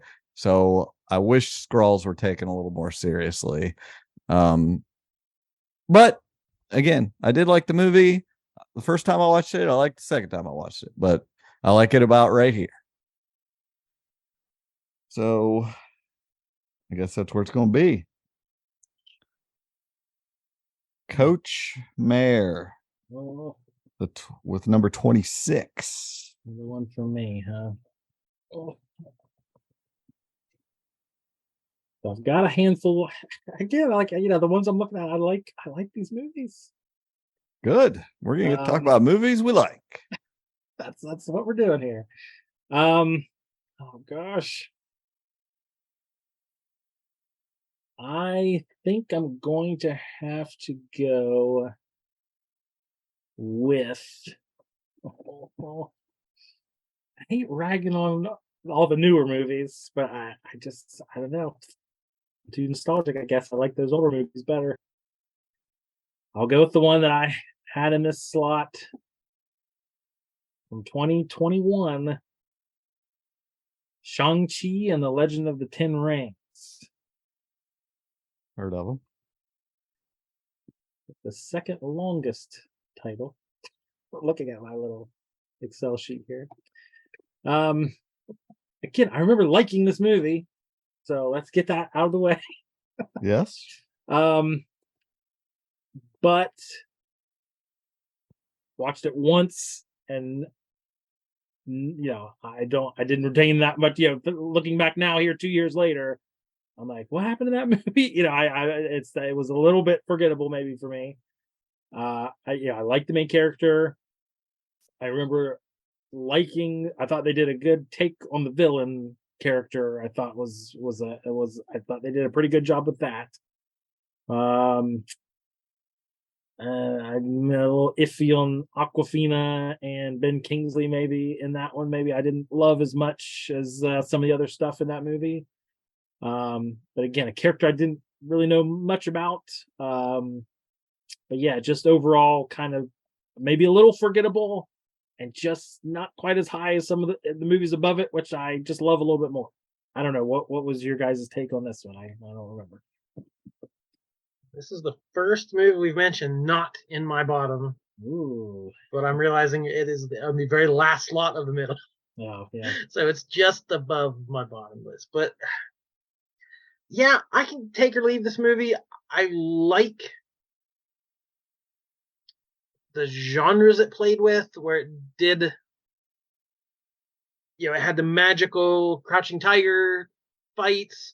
wish Skrulls were taken a little more seriously. But again, I did like the movie. The first time I watched it, I liked the second time I watched it, but I like it about right here. So I guess that's where it's going to be. Coach Mayor with number 26. The one for me, huh? So I've got a handful. Again, like the ones I'm looking at, I like these movies. Good. We're gonna talk about movies we like. That's what we're doing here. Oh gosh. I think I'm going to have to go with I hate ragging on all the newer movies, but I don't know. I'm too nostalgic, I guess. I like those older movies better. I'll go with the one that I had in this slot from 2021, Shang-Chi and the Legend of the Ten Rings. Heard of them? The second longest title. looking at my little Excel sheet here. Again, I remember liking this movie, so let's get that out of the way. Yes. But watched it once, and I didn't retain that much. Looking back now here 2 years later, I'm like, what happened to that movie? It was a little bit forgettable maybe for me. I liked the main character. I remember I thought they did a good take on the villain character. I thought I thought they did a pretty good job with that. I'm a little iffy on Aquafina and Ben Kingsley maybe in that one. Maybe I didn't love as much as some of the other stuff in that movie. But again, a character I didn't really know much about. But yeah, just overall kind of maybe a little forgettable and just not quite as high as some of the movies above it, which I just love a little bit more. I don't know. What was your guys' take on this one? I don't remember. This is the first movie we've mentioned not in my bottom. Ooh. But I'm realizing it is on the very last slot of the middle. Oh, yeah. So it's just above my bottom list. But yeah, I can take or leave this movie. I like the genres it played with, where it did, it had the magical Crouching Tiger fights,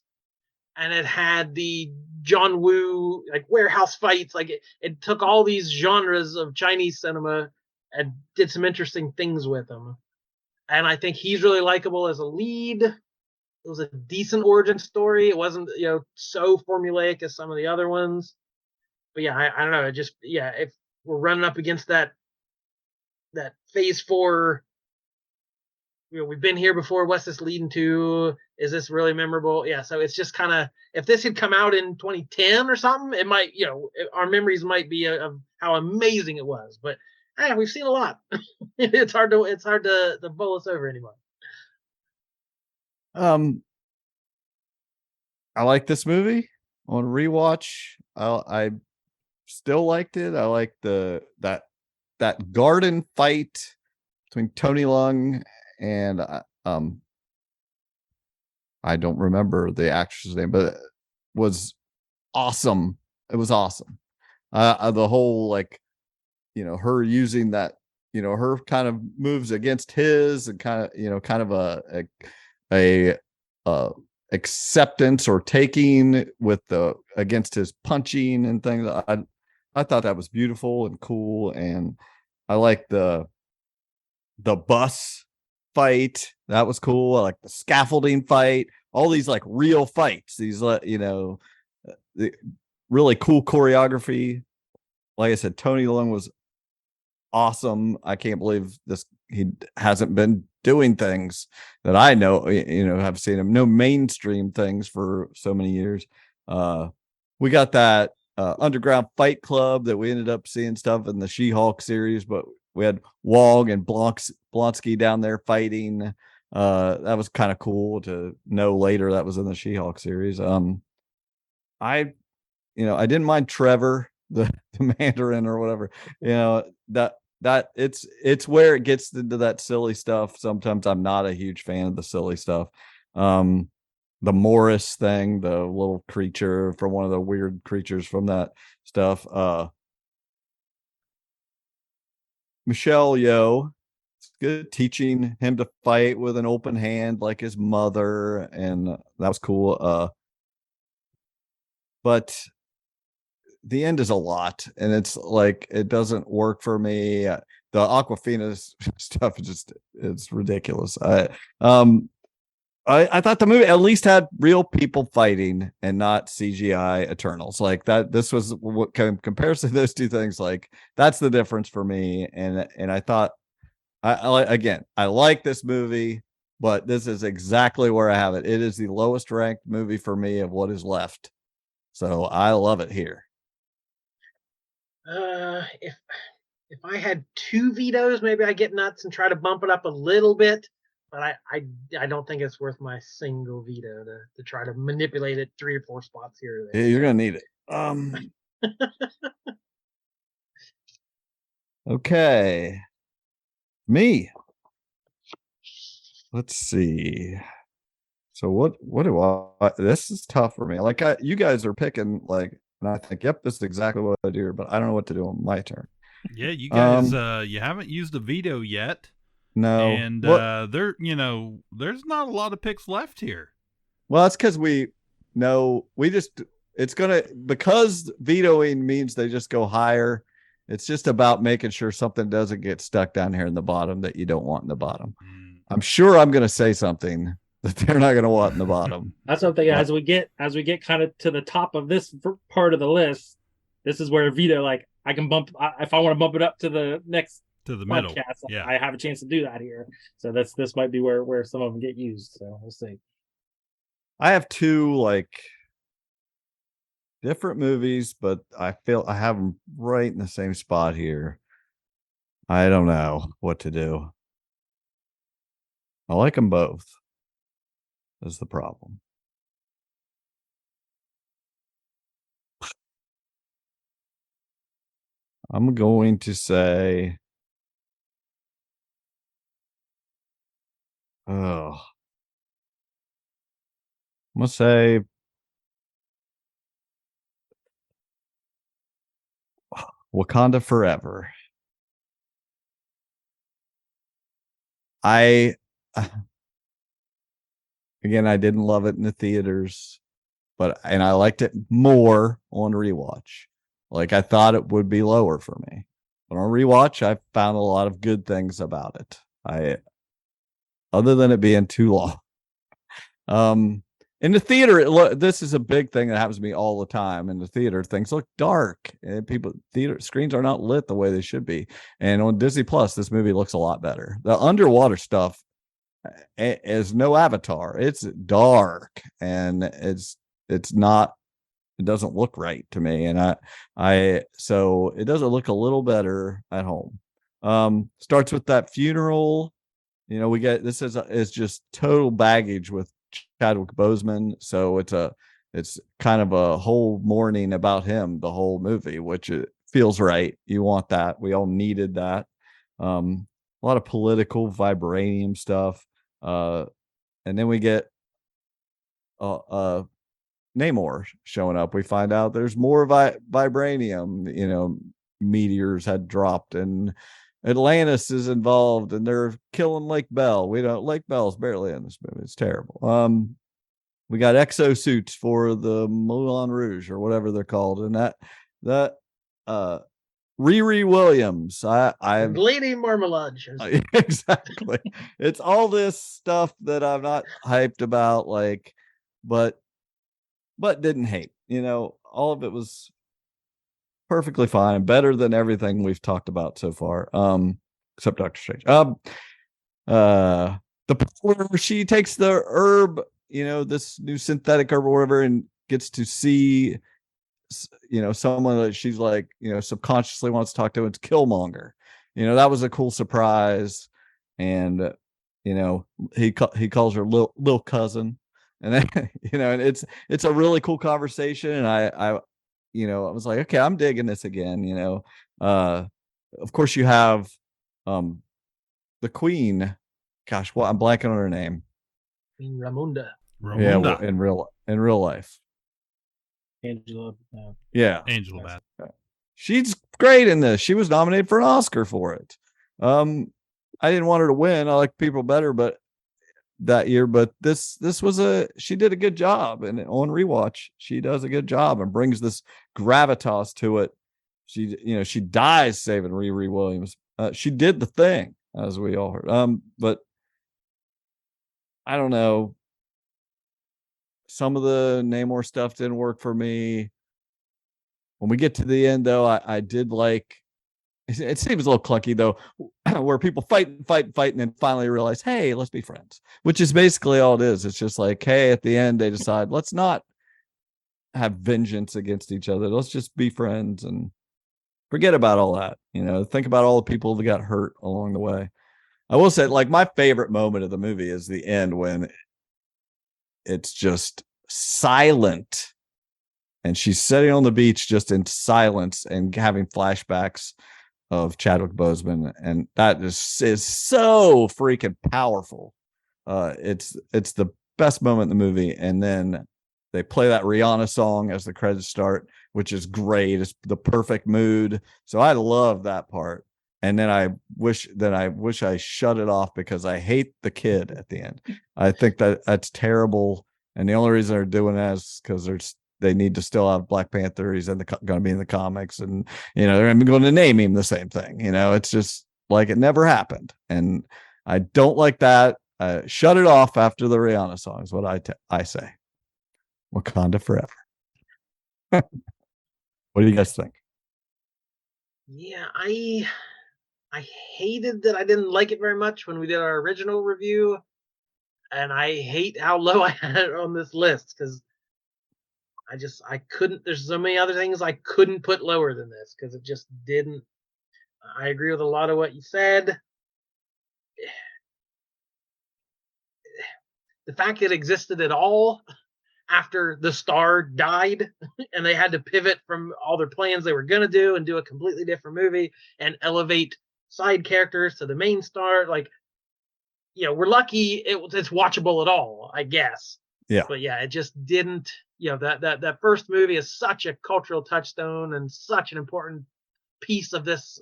and it had the John Woo like warehouse fights. Like it took all these genres of Chinese cinema and did some interesting things with them. And I think he's really likable as a lead. It was a decent origin story. It wasn't, so formulaic as some of the other ones. But yeah, I don't know. If we're running up against that phase 4, we've been here before. What's this leading to? Is this really memorable? Yeah. So it's just kind of, if this had come out in 2010 or something, it might, our memories might be of how amazing it was. But we've seen a lot. It's hard to bowl us over anymore. I like this movie on rewatch. I still liked it. I like that garden fight between Tony Leung and I don't remember the actress's name, but it was awesome. It was awesome. The whole her using that, her kind of moves against his and kind of a acceptance or taking with against his punching and things. I thought that was beautiful and cool, and I like the bus fight. That was cool. I like the scaffolding fight. All these like real fights. These the really cool choreography. Like I said, Tony Leung was awesome. I can't believe he hasn't been doing things that I know, have seen him. No mainstream things for so many years. We got that underground fight club that we ended up seeing stuff in the She-Hulk series, but we had Wong and Blonsky down there fighting. That was kind of cool to know later that was in the She-Hulk series. I didn't mind Trevor, the Mandarin or whatever, that it's where it gets into that silly stuff. Sometimes I'm not a huge fan of the silly stuff. The Morris thing, the little creature from one of the weird creatures from that stuff. Michelle Yeoh, it's good, teaching him to fight with an open hand like his mother, and that was cool. But the end is a lot, and it's like it doesn't work for me. The Aquafina stuff is it's ridiculous. I thought the movie at least had real people fighting and not CGI Eternals like that. This was what comparison to those two things. Like that's the difference for me. And I thought I like this movie, but this is exactly where I have it. It is the lowest ranked movie for me of what is left. So I love it here. If I had 2 vetoes, maybe I get nuts and try to bump it up a little bit. But I don't think it's worth my single veto to try to manipulate it 3 or 4 spots here or there. Yeah, you're gonna need it. Okay. Me. Let's see. So what do I this is tough for me. Like you guys are picking like, and I think, yep, this is exactly what I do, but I don't know what to do on my turn. Yeah, you guys, you haven't used the veto yet, No. and What? there's not a lot of picks left here. Well, that's because it's gonna, because vetoing means they just go higher. It's just about making sure something doesn't get stuck down here in the bottom that you don't want in the bottom. I'm sure I'm gonna say something that they're not gonna want in the bottom. That's something. As we get kind of to the top of this part of the list, this is where veto, like, I can bump if I want to bump it up to the next To the middle. podcast. Yeah. I have a chance to do that here. So this might be where some of them get used. So we'll see. I have two like different movies, but I feel I have them right in the same spot here. I don't know what to do. I like them both. That's the problem. I'm going to say, I'm gonna say Wakanda Forever. I again, I didn't love it in the theaters, and I liked it more on rewatch. Like I thought it would be lower for me, but on rewatch, I found a lot of good things about it. Other than it being too long. In the theater, this is a big thing that happens to me all the time. In the theater, things look dark, and theater screens are not lit the way they should be. And on Disney Plus, this movie looks a lot better. The underwater stuff is no Avatar. It's dark, and it's not. It doesn't look right to me, and so it doesn't look a little better at home. Starts with that funeral. We get this is just total baggage with Chadwick Boseman, so it's kind of a whole mourning about him the whole movie, which it feels right. You want that. We all needed that. A lot of political vibranium stuff, and then we get Namor showing up. We find out there's more vibranium. Meteors had dropped, and Atlantis is involved, and they're killing Lake Bell. Lake Bell's barely in this movie. It's terrible. We got exosuits for the Moulin Rouge or whatever they're called, and that Riri Williams. I'm Lady Marmalade. exactly. It's all this stuff that I'm not hyped about, like, but didn't hate. All of it was perfectly fine, better than everything we've talked about so far, except Doctor Strange. The part where she takes the herb, this new synthetic herb or whatever, and gets to see, someone that she's like, subconsciously wants to talk to. It's Killmonger. That was a cool surprise, and he calls her little cousin, and then and it's a really cool conversation, and I was like, okay, I'm digging this again. Of course you have the Queen. Gosh, I'm blanking on her name. Queen Ramonda. Yeah, well, in real life. Angela. Yeah. Angela Bassett. She's great in this. She was nominated for an Oscar for it. I didn't want her to win. I like people better, but that year, but this was she did a good job, and on rewatch she does a good job and brings this gravitas to it. She dies saving Riri Williams. She did the thing, as we all heard. But I don't know, some of the Namor stuff didn't work for me. When we get to the end, though, I did like. It seems a little clunky, though, where people fight, and then finally realize, hey, let's be friends, which is basically all it is. It's just like, hey, at the end, they decide, let's not have vengeance against each other. Let's just be friends and forget about all that. Think about all the people that got hurt along the way. I will say, like, my favorite moment of the movie is the end when it's just silent. And she's sitting on the beach just in silence and having flashbacks of Chadwick Boseman, and that is so freaking powerful. It's the best moment in the movie, and then they play that Rihanna song as the credits start, which is great. It's the perfect mood. So I love that part. And then I wish I shut it off because I hate the kid at the end. I think that's terrible. And the only reason they're doing that is because they need to still have Black Panther. He's going to be in the comics, and they're going to name him the same thing. It's just like it never happened, and I don't like that. Shut it off after the Rihanna song is what I say. Wakanda forever. What do you guys think? Yeah, I hated that I didn't like it very much when we did our original review, and I hate how low I had it on this list because I couldn't. There's so many other things I couldn't put lower than this because it just didn't. I agree with a lot of what you said. The fact it existed at all after the star died and they had to pivot from all their plans they were going to do and do a completely different movie and elevate side characters to the main star. Like, we're lucky it's watchable at all, I guess. Yeah. But yeah, it just didn't, that first movie is such a cultural touchstone and such an important piece of this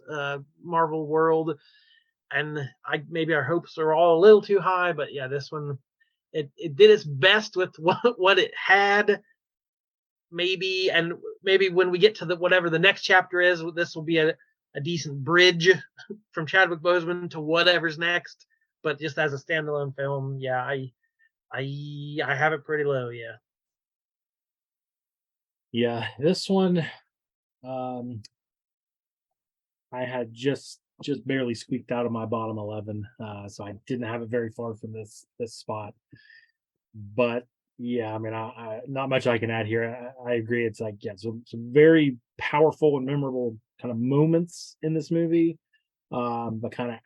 Marvel world. And maybe our hopes are all a little too high, but yeah, this one, it did its best with what it had. Maybe when we get to whatever the next chapter is, this will be a decent bridge from Chadwick Boseman to whatever's next. But just as a standalone film, yeah, I have it pretty low. Yeah. Yeah, this one, I had just barely squeaked out of my bottom 11, so I didn't have it very far from this spot. But yeah, I mean, I not much I can add here. I agree. It's like, yeah, some very powerful and memorable kind of moments in this movie, but kind of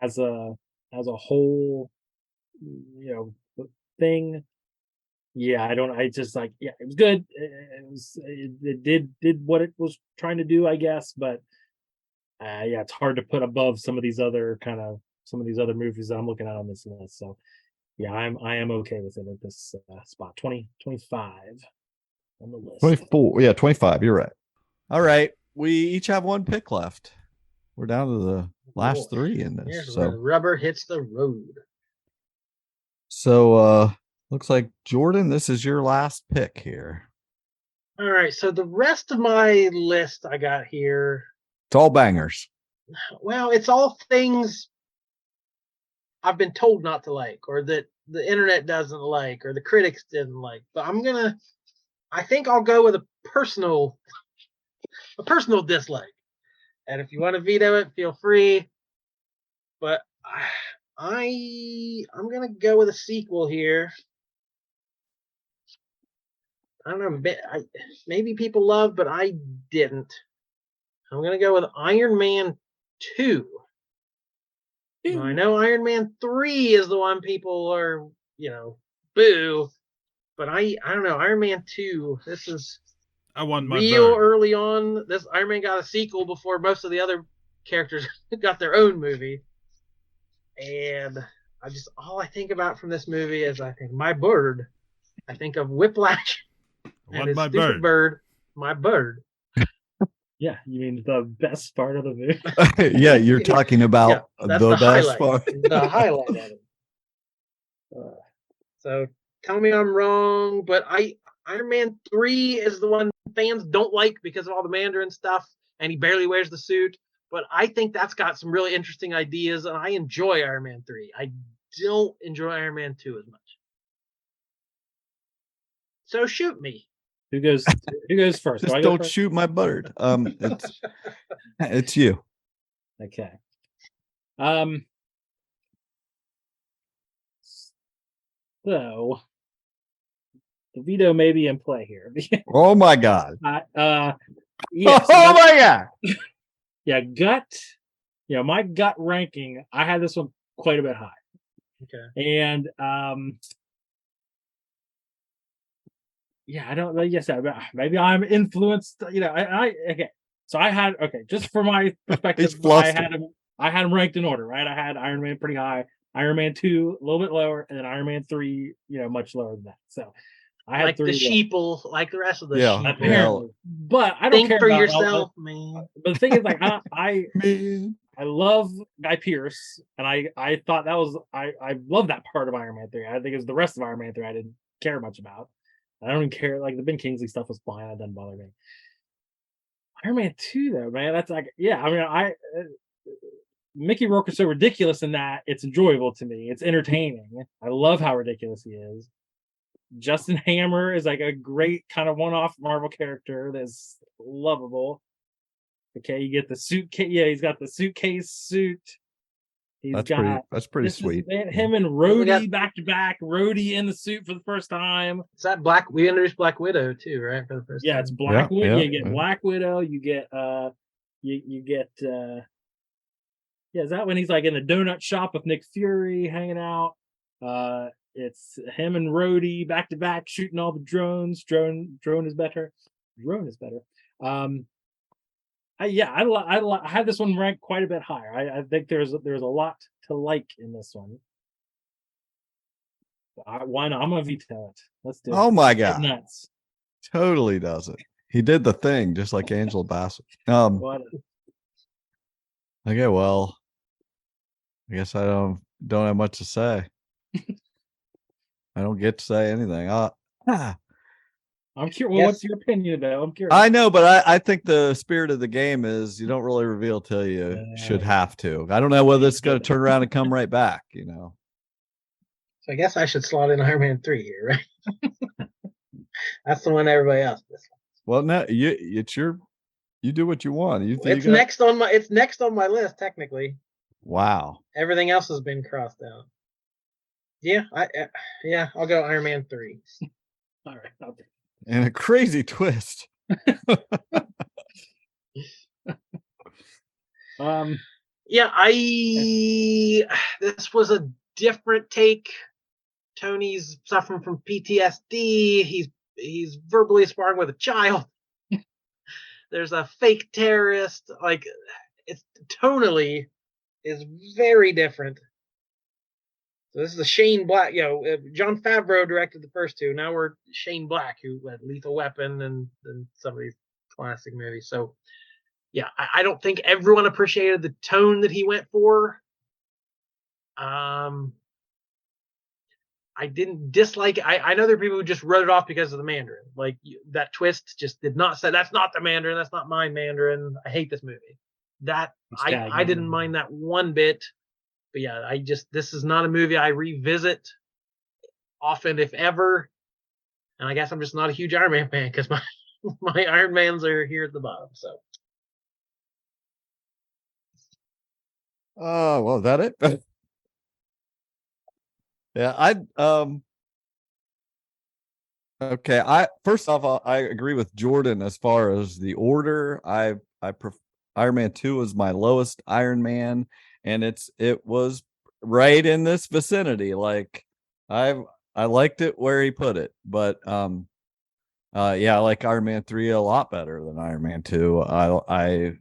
as a whole, thing. Yeah, I just like, yeah, it was good. It did what it was trying to do, I guess, but yeah, it's hard to put above some of these other movies that I'm looking at on this list. So yeah, I am okay with it at this spot. 25 on the list. 24. Yeah, 25. You're right. All right. We each have one pick left. We're down to the last three in this. Here's so where the rubber hits the road. So looks like Jordan, this is your last pick here. All right. So the rest of my list I got here, it's all bangers. Well, it's all things I've been told not to like, or that the internet doesn't like, or the critics didn't like. But I think I'll go with a personal dislike. And if you want to veto it, feel free. But I'm gonna go with a sequel here. I don't know. Maybe people love, but I didn't. I'm gonna go with Iron Man 2. Now, I know Iron Man 3 is the one people are, boo. But I don't know. Iron Man 2. This is I want my real bird. early on. This Iron Man got a sequel before most of the other characters got their own movie. And all I think about from this movie is I think my bird. I think of Whiplash. I want my bird. My bird. Yeah, you mean the best part of the movie? Yeah, you're talking about the best part. The highlight of it. So tell me I'm wrong, but Iron Man 3 is the one fans don't like because of all the Mandarin stuff, and he barely wears the suit. But I think that's got some really interesting ideas, and I enjoy Iron Man 3. I don't enjoy Iron Man 2 as much. So shoot me. Who goes first? Just don't shoot my bird. It's you. Okay. So the veto may be in play here. Oh my God. Yeah, oh my God. Yeah, my gut ranking, I had this one quite a bit high. Okay. And yeah, I don't know. Yes, maybe I'm influenced. Okay. So I had just for my perspective, He's flustered. I had them ranked in order, right? I had Iron Man pretty high, Iron Man 2 a little bit lower, and then Iron Man 3, much lower than that. So I had Like the 3 sheeple, like the rest of the Yeah, sheeple. apparently. But I don't Think care for about yourself, man. But the thing is, like, I Man. love Guy Pearce, and I thought that was I love that part of Iron Man 3. I think it's the rest of Iron Man 3 I didn't care much about. I don't even care. Like the Ben Kingsley stuff was fine. That doesn't bother me. Iron Man 2, though, man, that's like, yeah. I mean, Mickey Rourke is so ridiculous in that it's enjoyable to me. It's entertaining. I love how ridiculous he is. Justin Hammer is like a great kind of one-off Marvel character that's lovable. Okay, you get the suitcase. Yeah, he's got the suitcase suit. That's pretty sweet. Him and Rhodey back to back. Rhodey in the suit for the first time. Is that we introduced Black Widow too, right? For the first time. It's Black Widow. Yeah, you get Black Widow. You get you get is that when he's like in the donut shop with Nick Fury hanging out? It's him and Rhodey back to back shooting all the drones. Drone is better. Drone is better. I had this one ranked quite a bit higher. I think there's a lot to like in this one. Why not? I'm gonna veto it. Let's do it. Oh my Get God. nuts. Totally does it. He did the thing just like Angela Bassett. What? Okay, well, I guess I don't have much to say. I don't get to say anything. I'm curious. Well, Yes. what's your opinion though? I'm curious. I know, but I think the spirit of the game is you don't really reveal till you should have to. I don't know whether it's going to turn around and come right back, So I guess I should slot in Iron Man 3 here, right? That's the one everybody else does. Well, no, you do what you want. It's next on my list technically. Wow. Everything else has been crossed out. Yeah, I'll go Iron Man 3. All right. Okay. And a crazy twist. This was a different take. Tony's suffering from PTSD. He's verbally sparring with a child. There's a fake terrorist. Like, it's tonally is very different. So this is a Shane Black. Jon Favreau directed the first two. Now we're Shane Black, who had Lethal Weapon and some of these classic movies. So, yeah, I don't think everyone appreciated the tone that he went for. I didn't dislike it. I know there are people who just wrote it off because of the Mandarin. Like, that twist just did not say, that's not the Mandarin. That's not my Mandarin. I hate this movie. I didn't mind that one bit. But yeah, this is not a movie I revisit often, if ever. And I guess I'm just not a huge Iron Man fan because my Iron Mans are here at the bottom. So. Oh, well, is that it? Yeah, okay. First off, I agree with Jordan as far as the order. Iron Man 2 was my lowest Iron Man, and it was right in this vicinity. Like I liked it where he put it, but I like Iron Man 3 a lot better than Iron Man 2. I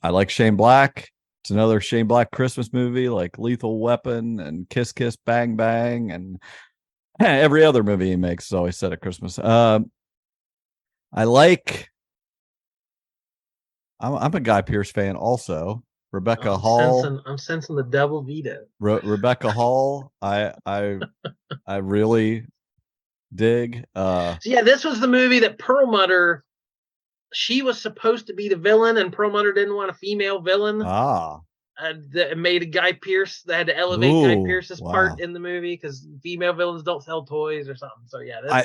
like Shane Black. It's another Shane Black Christmas movie, like Lethal Weapon and Kiss Kiss Bang Bang, and every other movie he makes is always set at Christmas. I'm a Guy Pearce fan also. Rebecca Hall. I'm sensing the double veto. Rebecca Hall. I really dig. So yeah, this was the movie that Perlmutter. She was supposed to be the villain, and Perlmutter didn't want a female villain. That made a Guy Pearce. They had to elevate Guy Pearce's part in the movie because female villains don't sell toys or something. So yeah,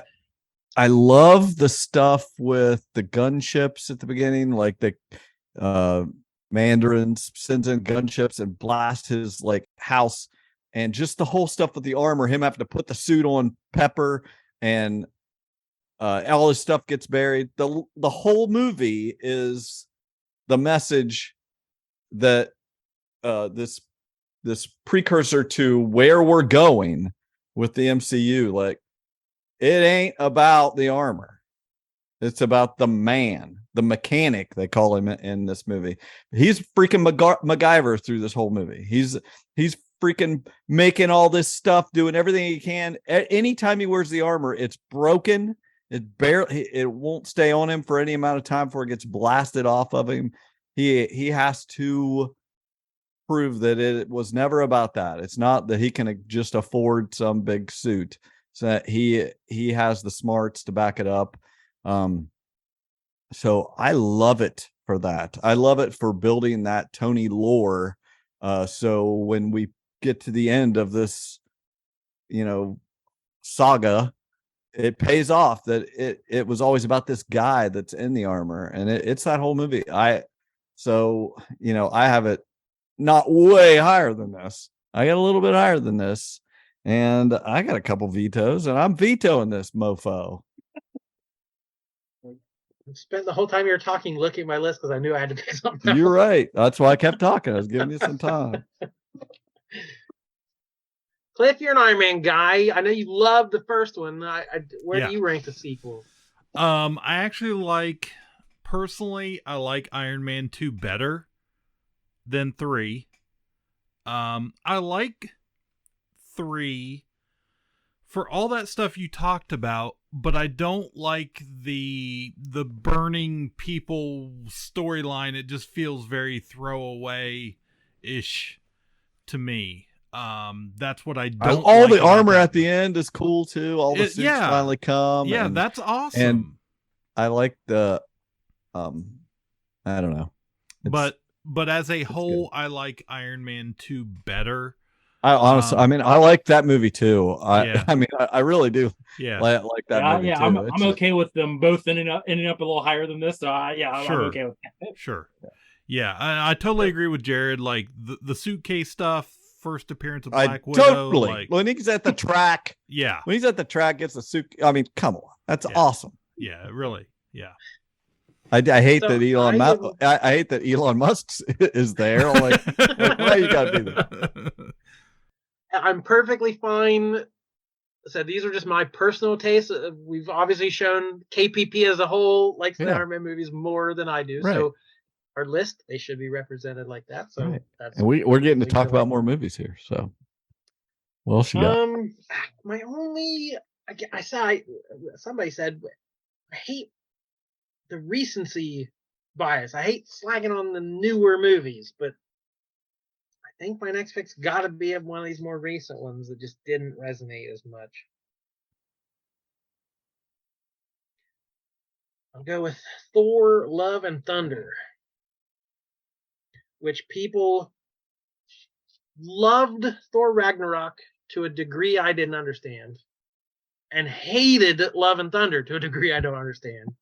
I love the stuff with the gunships at the beginning, like the Mandarin sends in gunships and blasts his like house, and just the whole stuff with the armor, him having to put the suit on Pepper, and all his stuff gets buried. The whole movie is the message that this precursor to where we're going with the MCU. Like, it ain't about the armor. It's about the man, the mechanic, they call him in this movie. He's freaking MacGyver through this whole movie. He's freaking making all this stuff, doing everything he can. Anytime he wears the armor, it's broken. It won't stay on him for any amount of time before it gets blasted off of him. He has to prove that it was never about that. It's not that he can just afford some big suit. So that he has the smarts to back it up. So I love it for that. I love it for building that Tony lore. So when we get to the end of this, saga, it pays off that it was always about this guy that's in the armor, and it's that whole movie. I have it not way higher than this. I got a little bit higher than this, and I got a couple vetoes, and I'm vetoing this mofo. I spent the whole time you were talking looking at my list because I knew I had to pick something. You're right. That's why I kept talking. I was giving you some time. Cliff, you're an Iron Man guy. I know you loved the first one. Where do you rank the sequel? I actually personally, I like Iron Man 2 better than 3. I like 3 for all that stuff you talked about, but I don't like the burning people storyline. It just feels very throwaway-ish to me. That's what I don't all like the about armor that. at the end is cool too. All the suits finally come. Yeah, that's awesome. And I like the I don't know. But as a whole, I like Iron Man 2 better. I honestly, I like that movie too. I really do. Yeah, like that movie too. I'm okay with them both ending up a little higher than this. So I'm okay with that. Sure. Yeah, I totally agree with Jared. Like the suitcase stuff, first appearance of Black Widow. Totally. When he's at the track. Yeah. When he's at the track, gets the suit. I mean, come on, that's awesome. Yeah, really. Yeah. I hate that Elon Musk. I hate that Elon Musk is there. I'm like, why you gotta be there? I'm perfectly fine. So these are just my personal tastes. We've obviously shown KPP as a whole likes the Iron Man movies more than I do. Right. So our list, they should be represented like that. So that's, and we're getting to talk about more movies here. So what else you got? My only, somebody said, I hate the recency bias. I hate slagging on the newer movies, but I think my next pick's got to be one of these more recent ones that just didn't resonate as much. I'll go with Thor: Love and Thunder, which people loved Thor Ragnarok to a degree I didn't understand, and hated Love and Thunder to a degree I don't understand,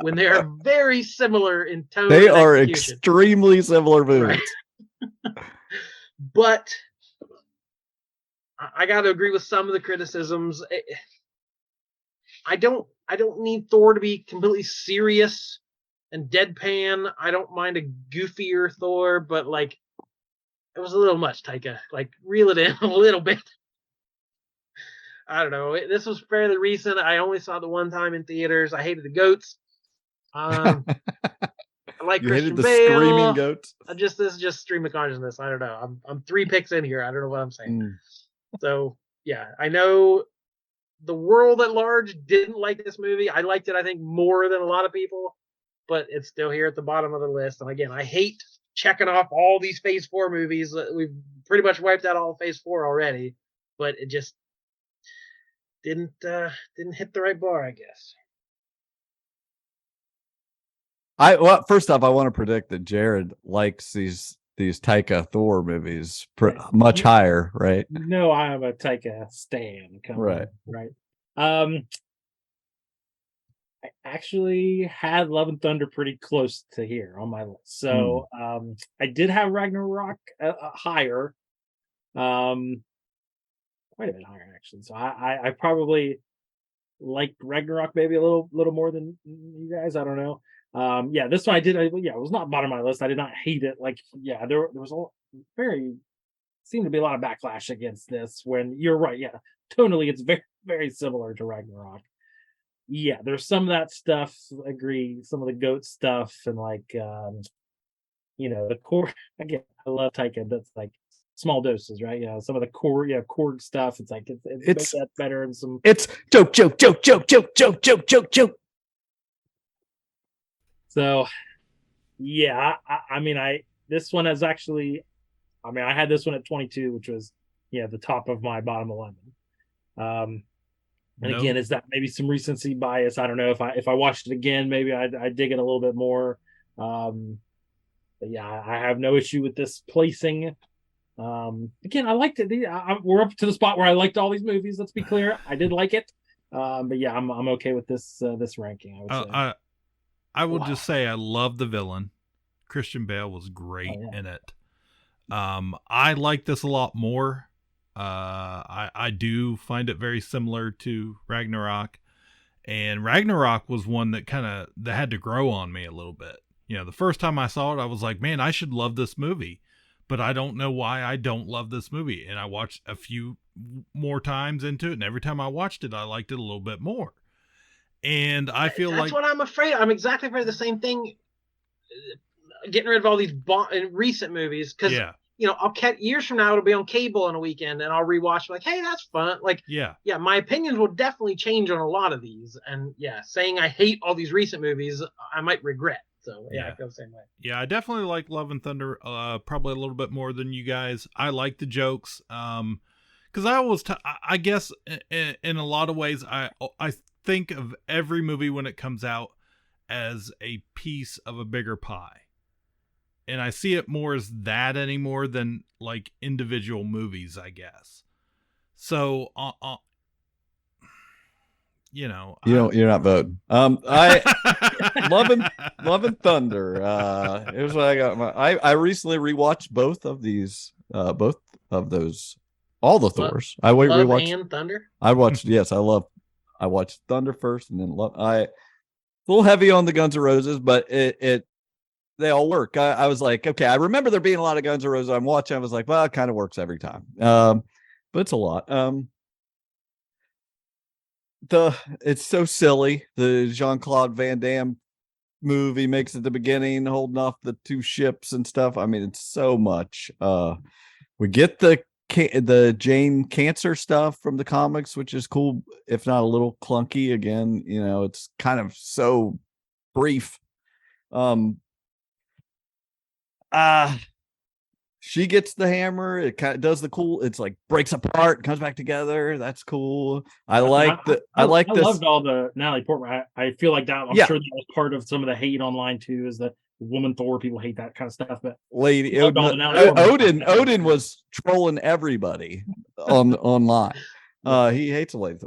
when they are very similar in tone. They are extremely similar movies. Right? But I got to agree with some of the criticisms. I don't need Thor to be completely serious and deadpan. I don't mind a goofier Thor, but it was a little much, Taika. Reel it in a little bit. I don't know. This was fairly recent. I only saw it the one time in theaters. I hated the goats. I like Christian Bale. Screaming goats. This is just stream of consciousness. I don't know. I'm 3 picks in here. I don't know what I'm saying. So yeah, I know the world at large didn't like this movie. I liked it, I think, more than a lot of people, but it's still here at the bottom of the list. And again, I hate checking off all these Phase 4 movies. We've pretty much wiped out all Phase 4 already, but it just didn't hit the right bar, I guess. First off, I want to predict that Jared likes these Taika Thor movies much higher, right? No, I am a Taika stan. Right. I actually had Love and Thunder pretty close to here on my list. So I did have Ragnarok higher. Quite a bit higher, actually. So I probably liked Ragnarok maybe a little more than you guys. I don't know. This one I did. It was not bottom of my list. I did not hate it. There was seemed to be a lot of backlash against this. When you're right, tonally it's very very similar to Ragnarok. yeah, there's some of that stuff. Agree. Some of the goat stuff and like the core. Again, I love Taika. That's like small doses, right? Yeah, some of the core, Korg stuff. It's like it's make It's that better and some. it's joke, joke, joke, joke, joke, joke, joke, joke, joke. So yeah, I mean, this one is actually. I mean, I had this one at 22, which was the top of my bottom 11. And again, is that maybe some recency bias? I don't know. If I watched it again, maybe I'd dig it a little bit more. But yeah, I have no issue with this placing. Again, I liked it. We're up to the spot where I liked all these movies. Let's be clear, I did like it. But yeah, I'm okay with this ranking. I would say. I will just say I love the villain. Christian Bale was great in it. I like this a lot more. I do find it very similar to Ragnarok, and Ragnarok was one that that had to grow on me a little bit. The first time I saw it, I was like, man, I should love this movie, but I don't know why I don't love this movie. And I watched a few more times into it, and every time I watched it, I liked it a little bit more. And I feel that's what I'm afraid. I'm exactly afraid of the same thing. Getting rid of all these recent movies because I'll catch years from now it'll be on cable on a weekend and I'll rewatch like, hey, that's fun. Like, my opinions will definitely change on a lot of these. And saying I hate all these recent movies, I might regret. So I feel the same way. Yeah, I definitely like Love and Thunder probably a little bit more than you guys. I like the jokes because I always I guess in a lot of ways I think of every movie when it comes out as a piece of a bigger pie. And I see it more as that anymore than like individual movies, I guess. So, you're not voting. I Love and Thunder. Here's what I got. I recently rewatched both of these, both of those, all the Thors. I rewatched and Thunder. I watched. Yes, I watched Thunder first, and then a little heavy on the Guns N' Roses, but they all work. I was like, okay, I remember there being a lot of Guns N' Roses. I'm watching. I was like, well, it kind of works every time. But it's a lot. It's so silly. The Jean-Claude Van Damme movie makes at the beginning, holding off the two ships and stuff. I mean, it's so much. We get the Jane Cancer stuff from the comics, which is cool, if not a little clunky. Again, it's kind of so brief. She gets the hammer. It kind of does the cool. It's like breaks apart, comes back together. That's cool. I loved all the Natalie Portman. I feel like that. I'm sure that was part of some of the hate online too. Is that woman Thor? People hate that kind of stuff. But Lady Odin was trolling everybody online. He hates a lady.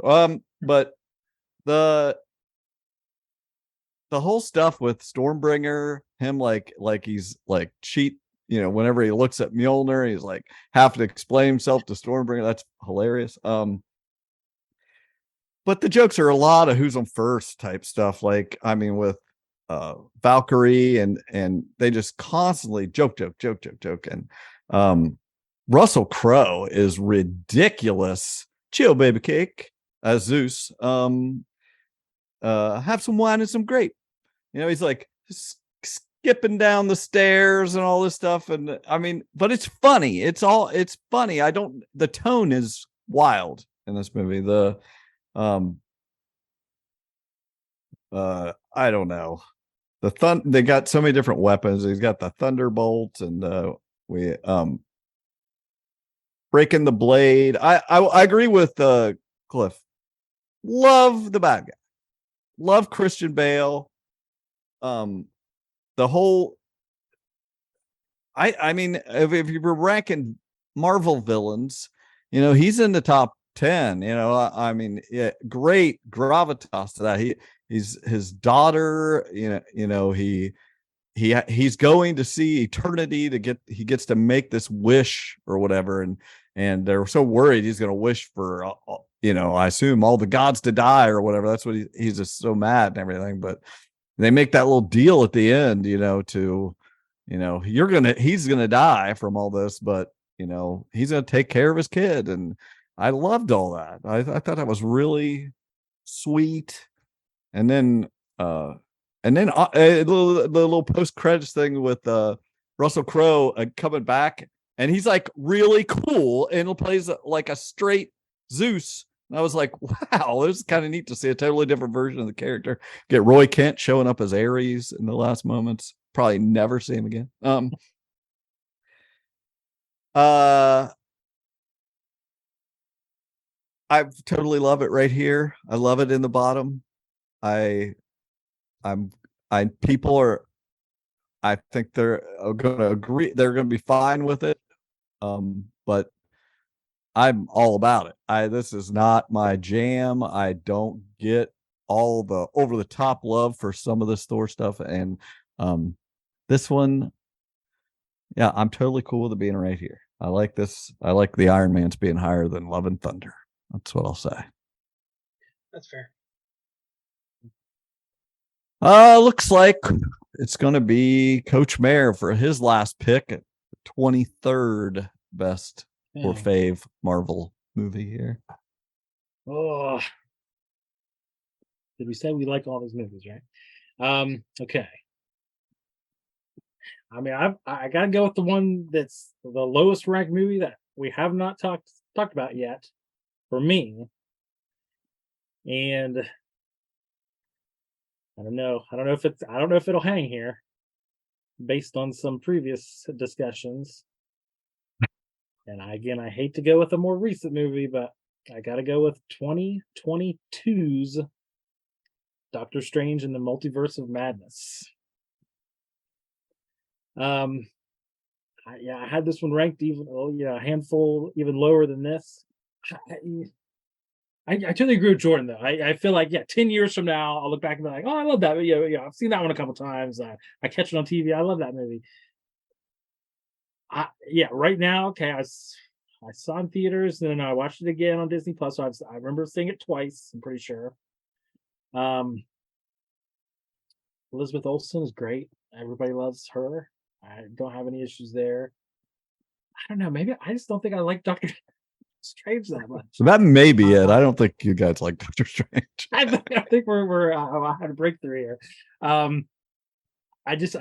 But the whole stuff with Stormbringer, him like he's like cheat. Whenever he looks at Mjolnir, he's like have to explain himself to Stormbringer. That's hilarious. But the jokes are a lot of who's on first type stuff. Like, I mean, with Valkyrie and they just constantly joke. And Russell Crowe is ridiculous. Chill, baby cake, as Zeus. Have some wine and some grape. He's like skipping down the stairs and all this stuff. And I mean, but it's funny. It's funny. The tone is wild in this movie. I don't know. They got so many different weapons. He's got the thunderbolt and breaking the blade. I agree with Cliff. Love the bad guy. Love Christian Bale. The whole, I mean, if you were ranking Marvel villains, he's in the top 10. I mean, great gravitas to that. He's his daughter. He's going to see eternity he gets to make this wish or whatever, and they're so worried he's going to wish for I assume all the gods to die or whatever. That's what he's just so mad and everything, but. They make that little deal at the end, he's gonna die from all this, but he's gonna take care of his kid, and I loved all that. I thought that was really sweet. And then the little post credits thing with Russell Crowe coming back, and he's like really cool and plays like a straight Zeus. And I was like, wow, this is kind of neat to see a totally different version of the character. Get Roy Kent showing up as Ares in the last moments. Probably never see him again. I totally love it right here. I love it in the bottom. People are, I think they're going to agree. They're going to be fine with it. But I'm all about it. This is not my jam. I don't get all the over the top love for some of this Thor stuff. And, this one, yeah, I'm totally cool with it being right here. I like this. I like the Iron Man's being higher than Love and Thunder. That's what I'll say. That's fair. Looks like it's going to be Coach Mayor for his last pick at 23rd best or fave Marvel movie here. Oh, did we say we like all these movies, right? Okay. I mean, I gotta go with the one that's the lowest ranked movie that we have not talked about yet for me. And I don't know if it'll hang here based on some previous discussions. And I hate to go with a more recent movie, but I gotta go with 2022's Doctor Strange and the Multiverse of Madness. I had this one ranked even a handful even lower than this. I totally agree with Jordan though. I feel like 10 years from now I'll look back and be like, oh, I love that. I've seen that one a couple times. I catch it on TV. I love that movie. Right now, okay, I saw it in theaters, and then I watched it again on Disney Plus. So I remember seeing it twice. I'm pretty sure. Elizabeth Olsen is great. Everybody loves her. I don't have any issues there. I don't know. Maybe I just don't think I like Doctor Strange that much. So that may be it. I don't think you guys like Doctor Strange. I think we're I had a breakthrough here. I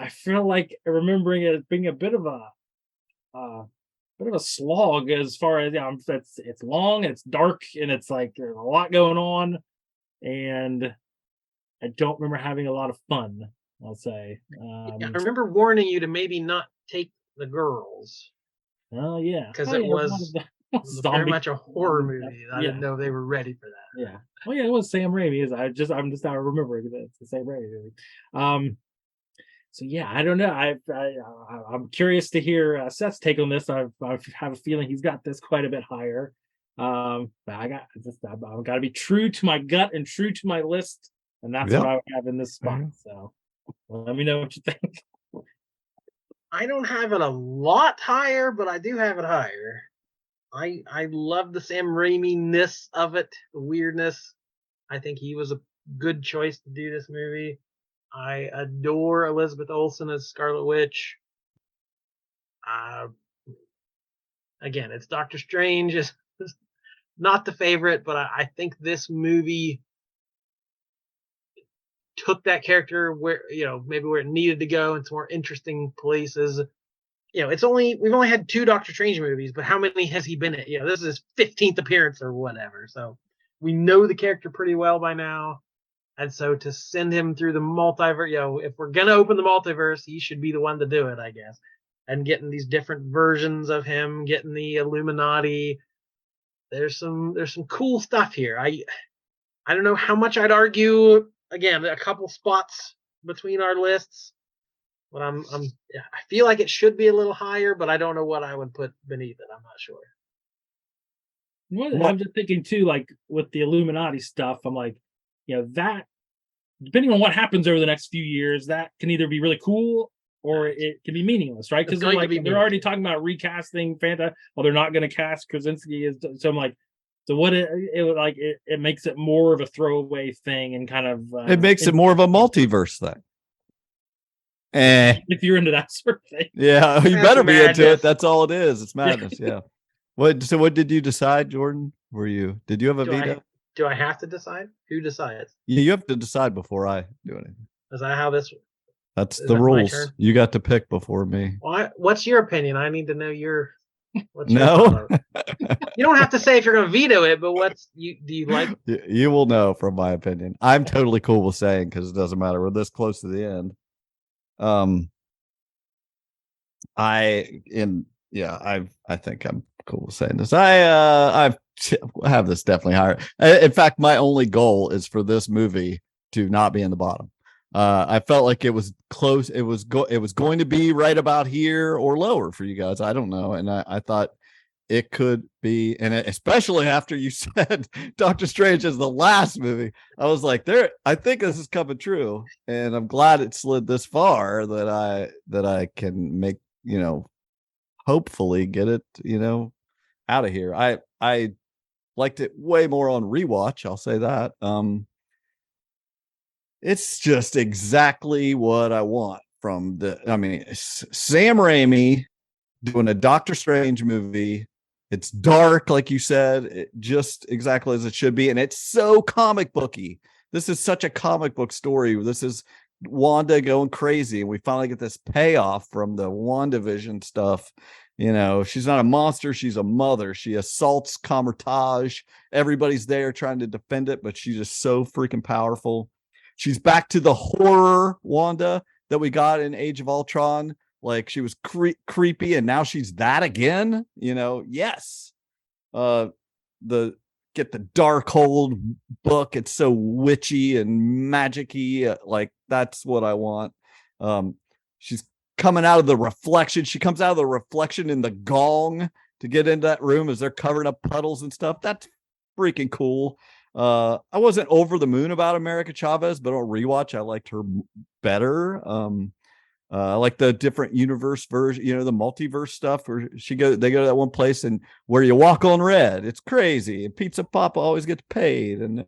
feel like remembering it as being a bit of a slog as far as it's long, it's dark, and it's like there's a lot going on, and I don't remember having a lot of fun, I'll say. I remember warning you to maybe not take the girls. Oh yeah, because it was very much a horror movie. I didn't know they were ready for that. Yeah. Oh yeah, it was Sam Raimi. I'm just now remembering that it's the Sam Raimi movie. So yeah, I don't know. I'm curious to hear Seth's take on this. I have a feeling he's got this quite a bit higher. But I've got to be true to my gut and true to my list, and that's what I would have in this spot. So let me know what you think. I don't have it a lot higher, but I do have it higher. I love the Sam Raimi-ness of it, the weirdness. I think he was a good choice to do this movie. I adore Elizabeth Olsen as Scarlet Witch. Again, it's Doctor Strange. Is not the favorite, but I think this movie took that character where, maybe where it needed to go into more interesting places. We've only had 2 Doctor Strange movies, but how many has he been in? This is his 15th appearance or whatever. So we know the character pretty well by now. And so to send him through the multiverse, if we're going to open the multiverse, he should be the one to do it, I guess. And getting these different versions of him, getting the Illuminati. There's some cool stuff here. I don't know how much I'd argue. Again, a couple spots between our lists, but I feel like it should be a little higher, but I don't know what I would put beneath it. I'm not sure. I'm just thinking too, like with the Illuminati stuff, I'm like, that depending on what happens over the next few years, that can either be really cool or it can be meaningless, right? Because they're already talking about recasting Fanta. Well, they're not going to cast Krasinski, so I'm like, so what it makes it more of a throwaway thing and kind of it makes it more of a multiverse thing. If you're into that sort of thing, yeah, you better be into it. That's all it is. It's madness. Yeah. What did you decide, Jordan? Did you have a veto? Do I have to decide? Who decides? You have to decide before I do anything. Is that how this? That's Is the that my rules. turn? You got to pick before me. What's your opinion? I need to know your. What's your No, thought on it? You don't have to say if you're going to veto it, but do you like? you will know from my opinion. I'm totally cool with saying because it doesn't matter. We're this close to the end. I think I'm cool with saying this. I have this definitely higher. In fact, my only goal is for this movie to not be in the bottom. I felt like it was close. It was going to be right about here or lower for you guys. I don't know. And I thought it could be, and especially after you said Doctor Strange is the last movie, I was like, I think this is coming true. And I'm glad it slid this far that I can make, hopefully get it, out of here. I liked it way more on rewatch. I'll say that. It's just exactly what I want from Sam Raimi doing a Doctor Strange movie. It's dark, like you said, just exactly as it should be. And it's so comic booky. This is such a comic book story. This is Wanda going crazy. And we finally get this payoff from the WandaVision stuff. She's not a monster. She's a mother. She assaults Comertage. Everybody's there trying to defend it, but she's just so freaking powerful. She's back to the horror Wanda that we got in Age of Ultron. Like she was creepy, and now she's that again. Yes. Get the Darkhold book. It's so witchy and magic-y. Like that's what I want. She's coming out of the reflection. She comes out of the reflection in the gong to get into that room as they're covering up puddles and stuff. That's freaking cool. I wasn't over the moon about America Chavez, but on rewatch, I liked her better. I like the different universe version, the multiverse stuff where they go to that one place and where you walk on red. It's crazy. And Pizza Papa always gets paid. And,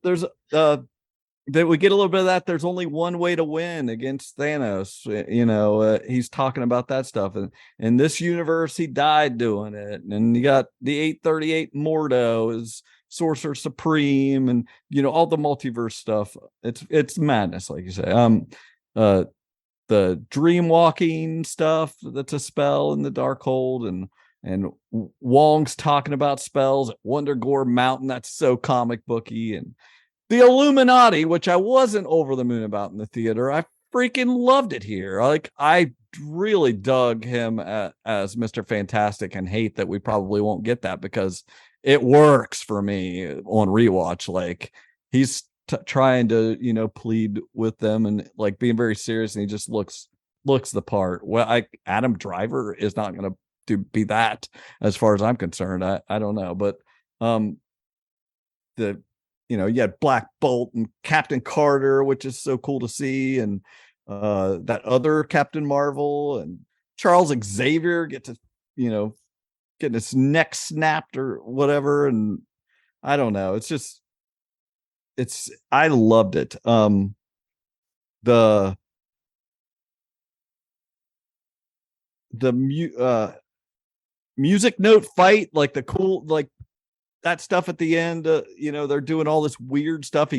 there's, that we get a little bit of that. There's only one way to win against Thanos. He's talking about that stuff. And in this universe, he died doing it. And you got the 838 Mordo is Sorcerer Supreme and, all the multiverse stuff. It's madness, like you say. The dream walking stuff, that's a spell in the Darkhold, and Wong's talking about spells at Wonder Gore Mountain. That's so comic booky. And the Illuminati, which I wasn't over the moon about in the theater, I freaking loved it here. Like I really dug him as Mr. Fantastic, and hate that we probably won't get that because it works for me on rewatch. Like he's trying to plead with them and like being very serious, and he just looks the part. Well, Adam Driver is not going to be that as far as I'm concerned. I don't know, but you had Black Bolt and Captain Carter, which is so cool to see, and that other Captain Marvel and Charles Xavier get to getting his neck snapped or whatever. And I don't know, I loved it. The music note fight, like the cool, like that stuff at the end, they're doing all this weird stuff.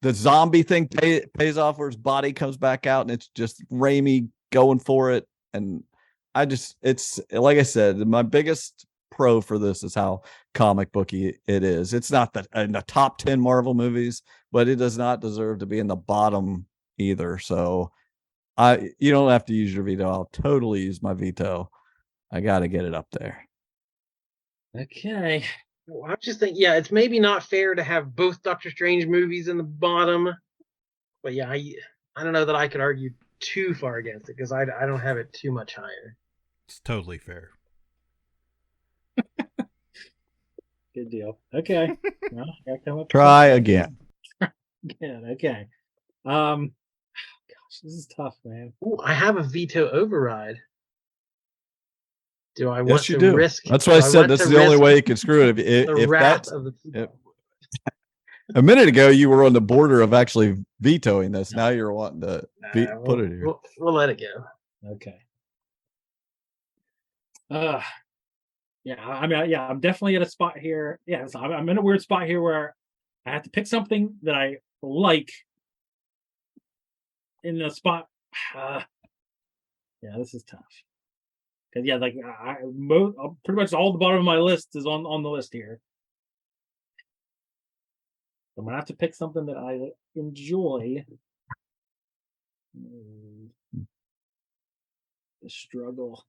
The zombie thing pays off where his body comes back out, and it's just Raimi going for it. And it's like I said, my biggest pro for this is how comic booky it is. It's not in the top 10 Marvel movies, but it does not deserve to be in the bottom either. So you don't have to use your veto. I'll totally use my veto. I got to get it up there. Okay. Well, I'm just thinking, it's maybe not fair to have both Doctor Strange movies in the bottom, but I don't know that I could argue too far against it because I don't have it too much higher. It's totally fair. Good deal. Okay. Well, I gotta come up. Try again. Okay. Gosh, this is tough, man. Ooh, I have a veto override. Do I want you to do. risk? That's why I said this is the only way you can screw it. If that's a minute ago, you were on the border of actually vetoing this. Now you're wanting to put it here. We'll let it go. Okay. Yeah, I mean, yeah, I'm definitely at a spot here. Yeah, so I'm in a weird spot here where I have to pick something that I like in a spot. Uh, yeah, this is tough. Because yeah, like pretty much all the bottom of my list is on the list here. I'm gonna have to pick something that I enjoy. The struggle.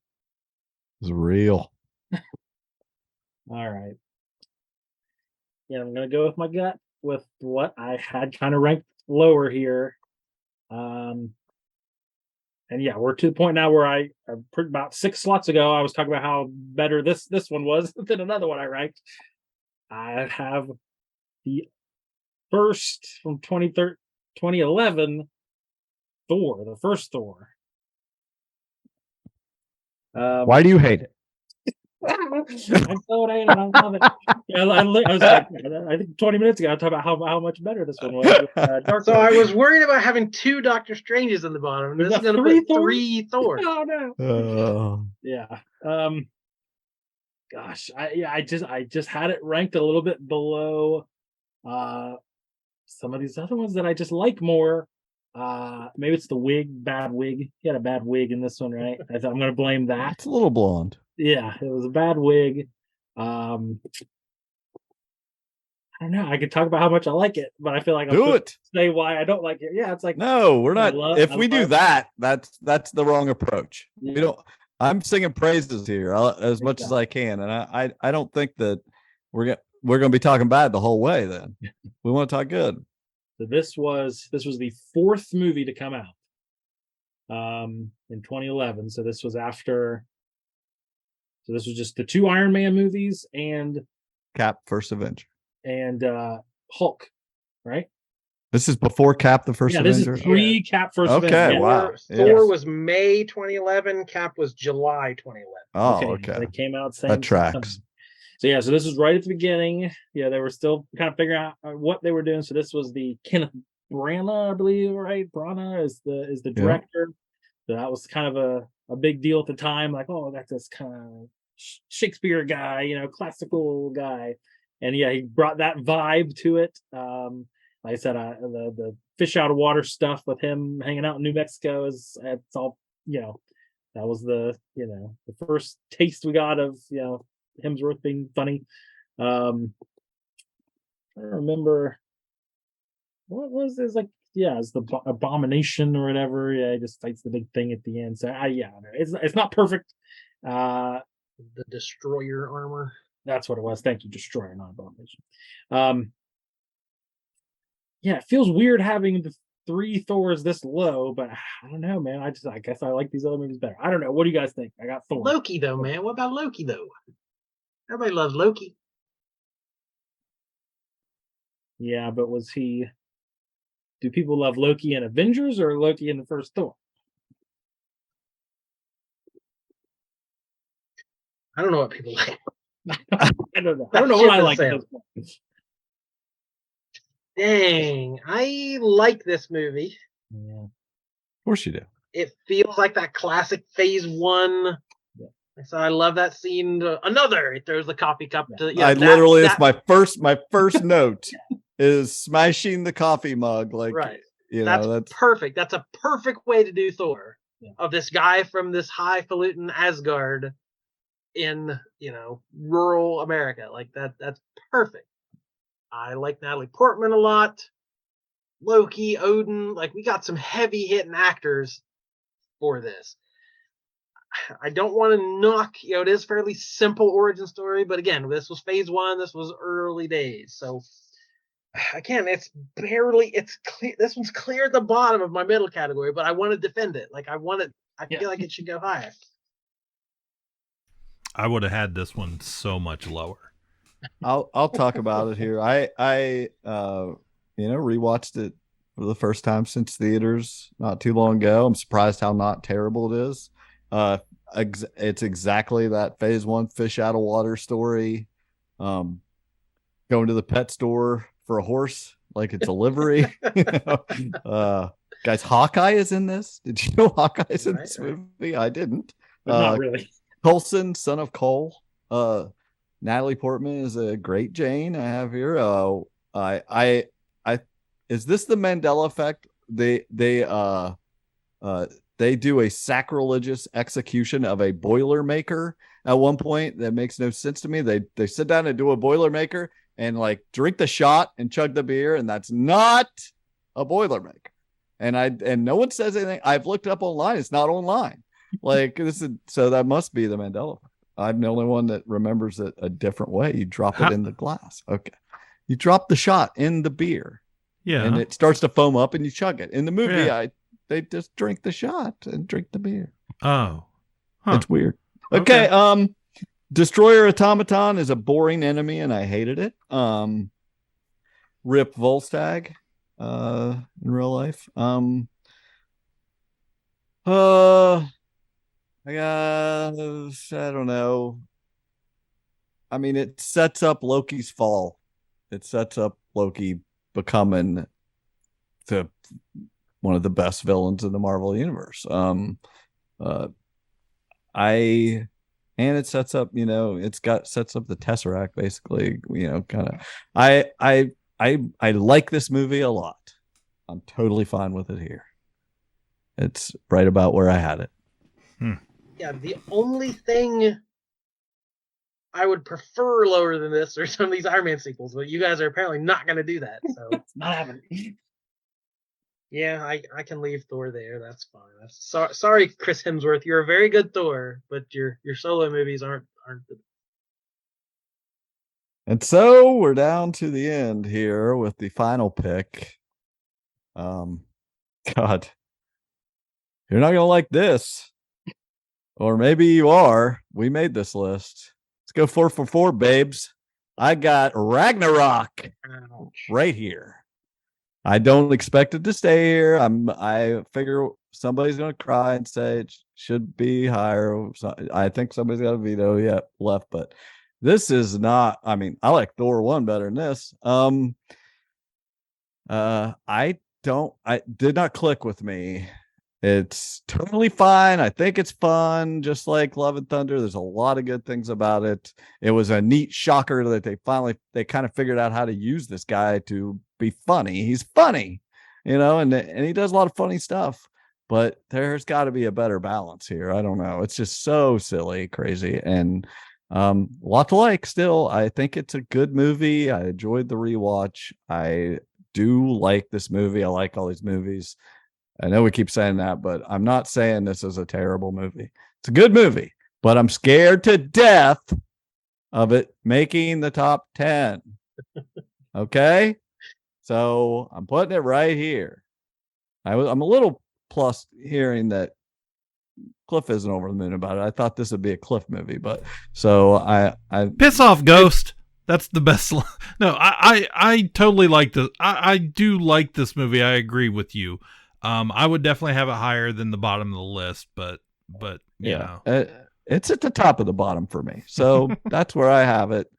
It's real. All right. Yeah, I'm gonna go with my gut with what I had kind of ranked lower here. And yeah, we're to the point now where about 6 slots ago, I was talking about how better this one was than another one I ranked. I have the first from 2011 Thor, the first Thor. Why do you hate it? I don't hate it. I love it. Yeah, I was like, I think 20 minutes ago, I talked about how much better this one was. With, So I was worried about having 2 Doctor Stranges in the bottom. And this is going to put 3 Thors. Oh no. Yeah. Gosh, I just had it ranked a little bit below some of these other ones that I just like more. Maybe it's the bad wig. He had a bad wig in this one, right? I'm going to blame that. It's a little blonde. Yeah, it was a bad wig. I don't know. I could talk about how much I like it, but I feel like I'll say why I don't like it. Yeah, it's like no, we're not. If we do that, that's the wrong approach. Yeah. We don't. I'm singing praises here as much as I can, and I don't think that we're gonna be talking bad the whole way. Then we want to talk good. So this was the 4th movie to come out in 2011. So this was after. So this was just the 2 Iron Man movies and Cap First Avenger and Hulk, right? This is before Cap the First Avenger. This is pre-Cap First Avenger. Okay, wow. Thor was May 2011. Cap was July 2011. Oh, okay. They came out same. That tracks. So yeah, so this was right at the beginning. Yeah, they were still kind of figuring out what they were doing. So this was the Kenneth Branagh, I believe, right? Branagh is the director. So that was kind of a big deal at the time. Like, oh, that's this kind of Shakespeare guy, classical guy. And yeah, he brought that vibe to it. Like I said, the fish out of water stuff with him hanging out in New Mexico it's all, that was the first taste we got of, Hemsworth being funny. I don't remember what was this like. Yeah, it's the abomination or whatever. Yeah, he just fights the big thing at the end. So it's not perfect. The destroyer armor. That's what it was. Thank you, destroyer, not abomination. Yeah, it feels weird having the 3 Thors this low, but I don't know, man. I guess I like these other movies better. I don't know. What do you guys think? I got Thor. Loki though, man. What about Loki though? Everybody loves Loki. Yeah, but was he? Do people love Loki in Avengers or Loki in the first Thor? I don't know what people like. I don't know. I don't know what I like. Dang, I like this movie. Yeah. Of course you do. It feels like that classic Phase 1. Yeah. So I love that scene. He throws the coffee cup to. Yeah, it's my first note. Is smashing the coffee mug like right. That's perfect. That's a perfect way to do Thor. Yeah. Of this guy from this highfalutin Asgard in rural America. Like that's perfect. I like Natalie Portman a lot. Loki, Odin, like we got some heavy hitting actors for this. I don't want to knock, it is fairly simple origin story, but again, this was Phase 1, this was early days. So again, it's clear. This one's clear at the bottom of my middle category, but I want to defend it. Like I feel like it should go higher. I would have had this one so much lower. I'll talk about it here. I rewatched it for the first time since theaters not too long ago. I'm surprised how not terrible it is. It's exactly that Phase 1 fish out of water story. Going to the pet store for a horse like it's a livery. Guys, Hawkeye is in this. Did you know Hawkeye is in this movie? I didn't. Not really. Coulson, son of Cole. Natalie Portman is a great Jane. I have here. I is this the Mandela effect? They do a sacrilegious execution of a Boilermaker at one point that makes no sense to me. They sit down and do a Boilermaker and like drink the shot and chug the beer, and that's not a Boilermaker. And no one says anything. I've looked up online. It's not online. Like this is so that must be the Mandela effect. I'm the only one that remembers it a different way. You drop it in the glass. Okay. You drop the shot in the beer. Yeah. And it starts to foam up and you chug it. In the movie, Yeah. they just drink the shot and drink the beer. Oh. Huh. It's weird. Okay. Destroyer Automaton is a boring enemy and I hated it. Rip Volstagg in real life. I don't know. I mean, it sets up Loki's fall. It sets up Loki becoming one of the best villains in the Marvel universe. And it sets up, sets up the Tesseract basically, kind of. I like this movie a lot. I'm totally fine with it here. It's right about where I had it. Yeah, the only thing I would prefer lower than this are some of these Iron Man sequels, but you guys are apparently not going to do that. So It's not happening. Yeah, I can leave Thor there. That's fine. Sorry, Chris Hemsworth. You're a very good Thor, but your solo movies aren't the. And so we're down to the end here with the final pick. God, you're not gonna like this, or maybe you are. We made this list. Let's go 4 for 4, babes. I got Ragnarok right here. I don't expect it to stay here. I figure somebody's going to cry and say it should be higher. So I think somebody's got a veto left, but this is not. I mean, I like Thor 1 better than this. I did not click with me. It's totally fine. I think it's fun, just like Love and Thunder. There's a lot of good things about it. It was a neat shocker that they kind of figured out how to use this guy to be funny. He's funny, and he does a lot of funny stuff, but there's got to be a better balance here. I don't know. It's just so silly, crazy, and a lot to like still. I think it's a good movie. I enjoyed the rewatch. I do like this movie. I like all these movies. I know we keep saying that, but I'm not saying this is a terrible movie. It's a good movie, but I'm scared to death of it making the top 10. Okay? So I'm putting it right here. I'm a little plus hearing that Cliff isn't over the moon about it. I thought this would be a Cliff movie, but so I piss off, Ghost. That's the best. No, I totally like this. I do like this movie. I agree with you. I would definitely have it higher than the bottom of the list, but yeah, it's at the top of the bottom for me. So that's where I have it.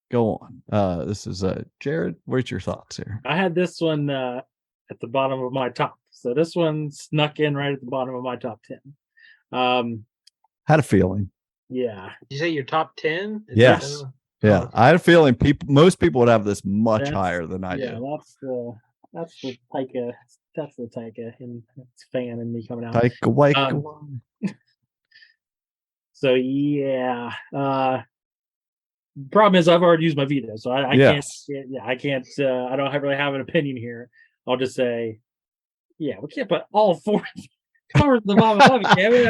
Go on. This is Jared. Where's your thoughts here? I had this one at the bottom of my top. So this one snuck in right at the bottom of my top 10. Had a feeling. Yeah. Did you say your top 10? Yes. Yeah. I had a feeling most people would have this much higher than I do. Yeah, that's the Taika. That's the Taika and fan and me coming out. Taika Waititi. So yeah. Problem is I've already used my veto, so I can't. Yeah, I can't. I don't really have an opinion here. I'll just say, yeah, we can't put all 4 covers the bottom of the can we?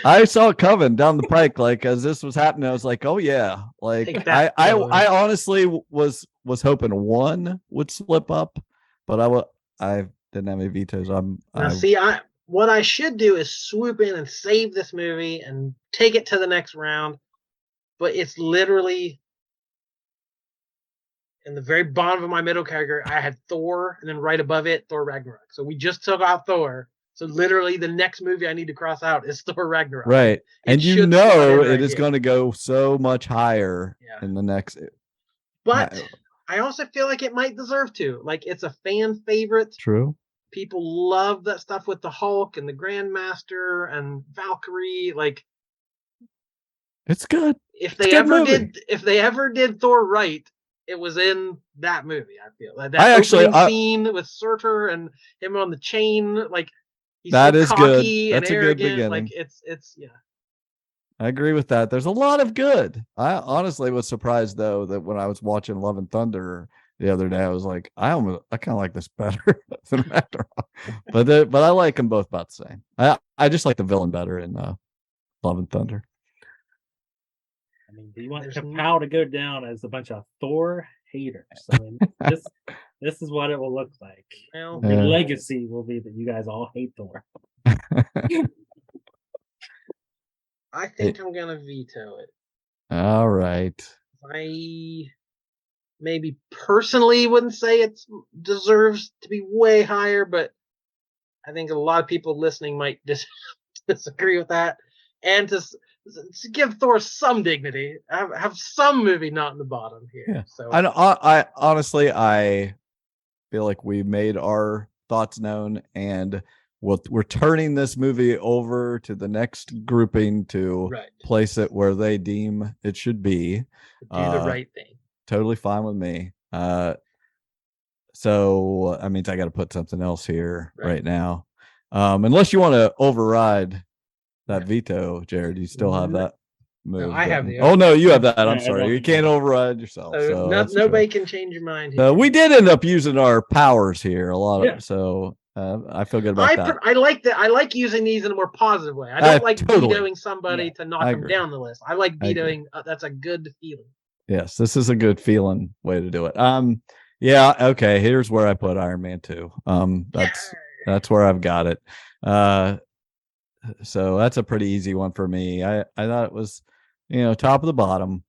I saw it coming down the pike. Like as this was happening, I was like, oh yeah. Like I honestly was hoping 1 would slip up, but I didn't have any vetoes. What I should do is swoop in and save this movie and take it to the next round. But it's literally in the very bottom of my middle category. I had Thor, and then right above it, Thor Ragnarok. So we just took out Thor. So literally, the next movie I need to cross out is Thor Ragnarok. Right, and it is going to go so much higher in the next. But I also feel like it might deserve to. Like it's a fan favorite. True. People love that stuff with the Hulk and the Grandmaster and Valkyrie. Like. It's good. If It's a they good ever movie. did Thor right, it was in that movie. I feel like that I actually, opening scene with Surtur and him on the chain, like he's that so is good. cocky and That's a good arrogant. Like beginning. it's yeah. I agree with that. There's a lot of good. I honestly was surprised though that when I was watching Love and Thunder the other day, I was like, I kind of like this better than Ragnarok. But I like them both about the same. I just like the villain better in Love and Thunder. I mean, do you want There's Ka-Pow to go down as a bunch of Thor haters? I mean, this is what it will look like. Well, The legacy will be that you guys all hate Thor. I think I'm gonna veto it. All right. I maybe personally wouldn't say it deserves to be way higher, but I think a lot of people listening might disagree with that. And to give Thor some dignity, have some movie not in the bottom here. Yeah. So I honestly, I feel like we made our thoughts known, and we're turning this movie over to the next grouping to place it where they deem it should be. Do the right thing. Totally fine with me. So I mean, I got to put something else here right now. Unless you want to override that veto, Jared, you still have that move. No, I have the. Oh no, you have that. I'm sorry, you can't override yourself. So nobody can change your mind here. We did end up using our powers here a lot of so I feel good about that. I like that. I like using these in a more positive way. I don't like vetoing somebody to knock them down the list. I like vetoing. That's a good feeling. Yes, this is a good feeling way to do it. Yeah, okay. Here's where I put Iron Man 2. That's where I've got it. So that's a pretty easy one for me. I thought it was, top of the bottom.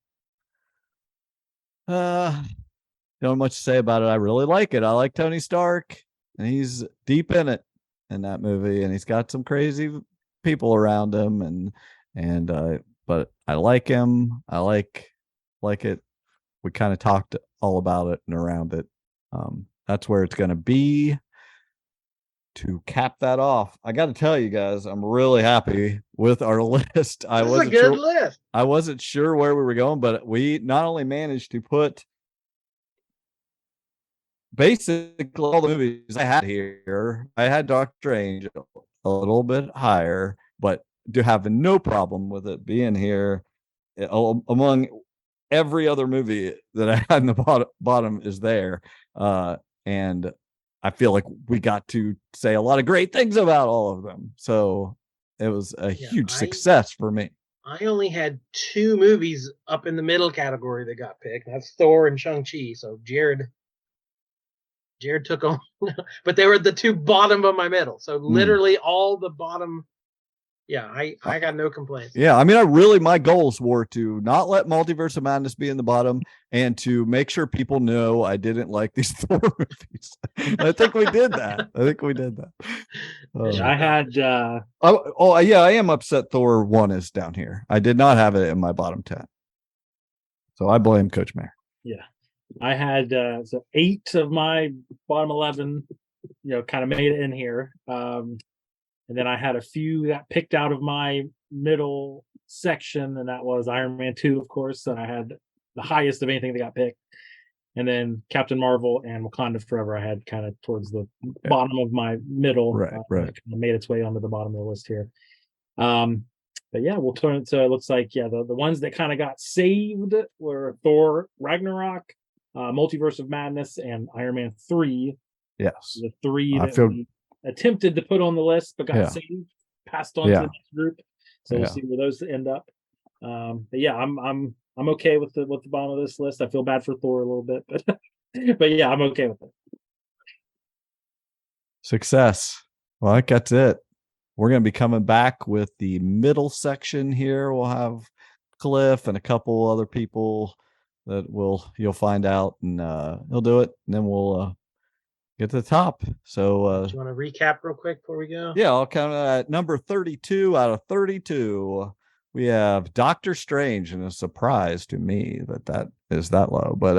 Don't have much to say about it. I really like it. I like Tony Stark, and he's deep in it in that movie, and he's got some crazy people around him, but I like him. I like it. We kind of talked all about it and around it. That's where it's going to be. To cap that off, I got to tell you guys, I'm really happy with our list. This is a good list. I wasn't sure where we were going, but we not only managed to put basically all the movies I had here. I had Doctor Strange a little bit higher, but do have no problem with it being here among every other movie that I had in the bottom is there. And I feel like we got to say a lot of great things about all of them. So it was a huge success for me. I only had 2 movies up in the middle category that got picked. That's Thor and Shang-Chi. So Jared took on, but they were the 2 bottom of my middle. So literally all the bottom. Yeah, I got no complaints. Yeah, I mean, my goals were to not let Multiverse of Madness be in the bottom and to make sure people know I didn't like these Thor movies. I think we did that. I had. I am upset Thor 1 is down here. I did not have it in my bottom 10. So I blame Coach Mayor. Yeah. I had 8 of my bottom 11, kind of made it in here. And then I had a few that picked out of my middle section, and that was Iron Man 2, of course. And I had the highest of anything that got picked. And then Captain Marvel and Wakanda Forever I had kind of towards the bottom of my middle. Right. Kind of made its way onto the bottom of the list here. But yeah, we'll turn it to, it looks like, the ones that kind of got saved were Thor Ragnarok, Multiverse of Madness, and Iron Man 3. Yes. The 3 we attempted to put on the list, but got saved, passed on to the next group. So we'll see where those end up. But yeah, I'm okay with the bottom of this list. I feel bad for Thor a little bit, but yeah, I'm okay with it. Success. Well, that's it. We're going to be coming back with the middle section here. We'll have Cliff and a couple other people that you'll find out, and he'll do it, and then we'll get to the top. So do you want to recap real quick before we go? Yeah, I'll count at number 32 out of 32. We have Doctor Strange, and a surprise to me that is that low. But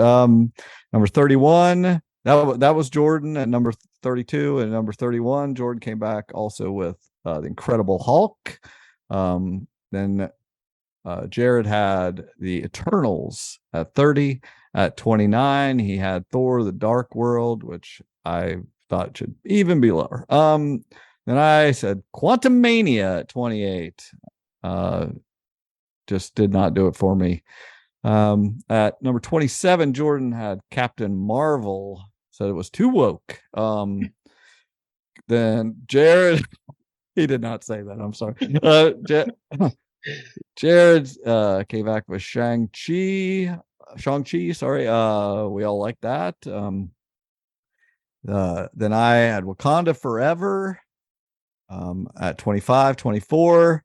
number 31, that was Jordan at number 32, and number 31, Jordan came back also with the Incredible Hulk. Then Jared had the Eternals at 30. At 29, he had Thor: The Dark World, which I thought should even be lower. Then I said Quantumania at 28. Just did not do it for me. At number 27, Jordan had Captain Marvel. Said it was too woke. Then Jared, he did not say that. I'm sorry. Jared came back with Shang-Chi. Sorry. We all like that. Then I had Wakanda Forever at 25. 24.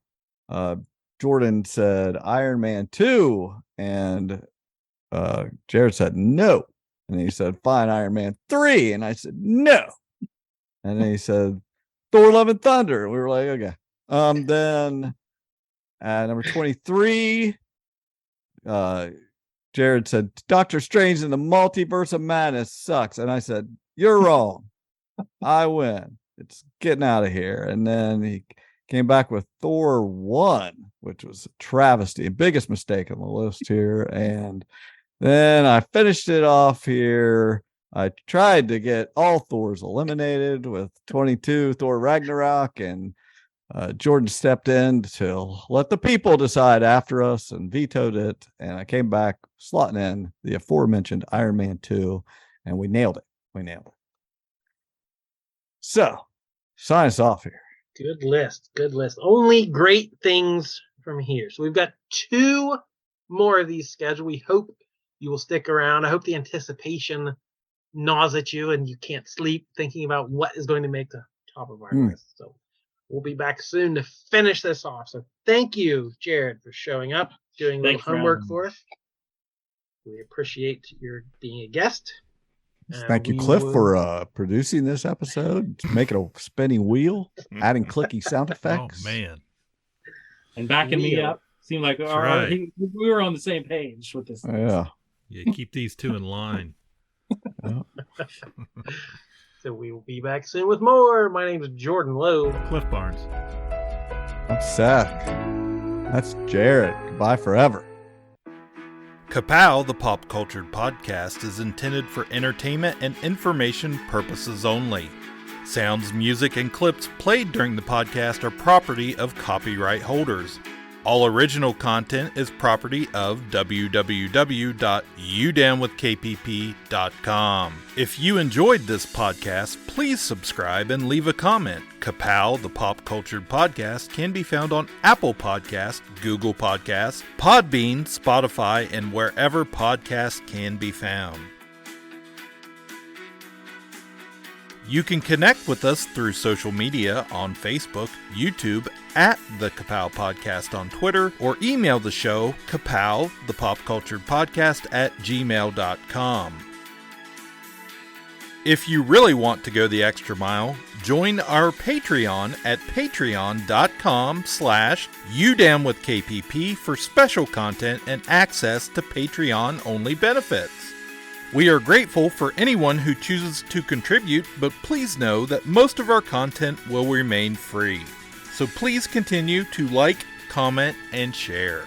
Jordan said Iron Man 2, and Jared said no. And he said, fine, Iron Man 3. And I said no. And then he said Thor: Love and Thunder. We were like, okay. Then at number 23, Jared said Doctor Strange in the Multiverse of Madness sucks. And I said, you're wrong. I win. It's getting out of here. And then he came back with Thor 1, which was a travesty, biggest mistake on the list here. And then I finished it off here. I tried to get all Thors eliminated with 22, Thor Ragnarok, and Jordan stepped in to let the people decide after us and vetoed it. And I came back slotting in the aforementioned Iron Man 2, and we nailed it. So, sign us off here. Good list. Only great things from here. So we've got 2 more of these scheduled. We hope you will stick around. I hope the anticipation gnaws at you and you can't sleep thinking about what is going to make the top of our list. So we'll be back soon to finish this off. So thank you, Jared, for showing up, doing a little homework for us. We appreciate your being a guest. Thank you, Cliff, for producing this episode, making a spinning wheel, adding clicky sound effects. Oh, man. And backing me up. Seemed like we were on the same page with this. Yeah. Yeah, keep these 2 in line. So we will be back soon with more. My name is Jordan Lowe. Cliff Barnes. I'm Seth. That's Jared. Goodbye forever. Ka-Pow, the pop cultured podcast, is intended for entertainment and information purposes only. Sounds, music, and clips played during the podcast are property of copyright holders. All original content is property of www.udownwithkpp.com. If you enjoyed this podcast, please subscribe and leave a comment. Ka-Pow, the pop cultured podcast, can be found on Apple Podcasts, Google Podcasts, Podbean, Spotify, and wherever podcasts can be found. You can connect with us through social media on Facebook, YouTube, at the Ka-Pow Podcast on Twitter, or email the show, Ka-Pow, the pop cultured podcast at gmail.com. If you really want to go the extra mile, join our Patreon at patreon.com/udownwithkpp for special content and access to Patreon-only benefits. We are grateful for anyone who chooses to contribute, but please know that most of our content will remain free. So please continue to like, comment, and share.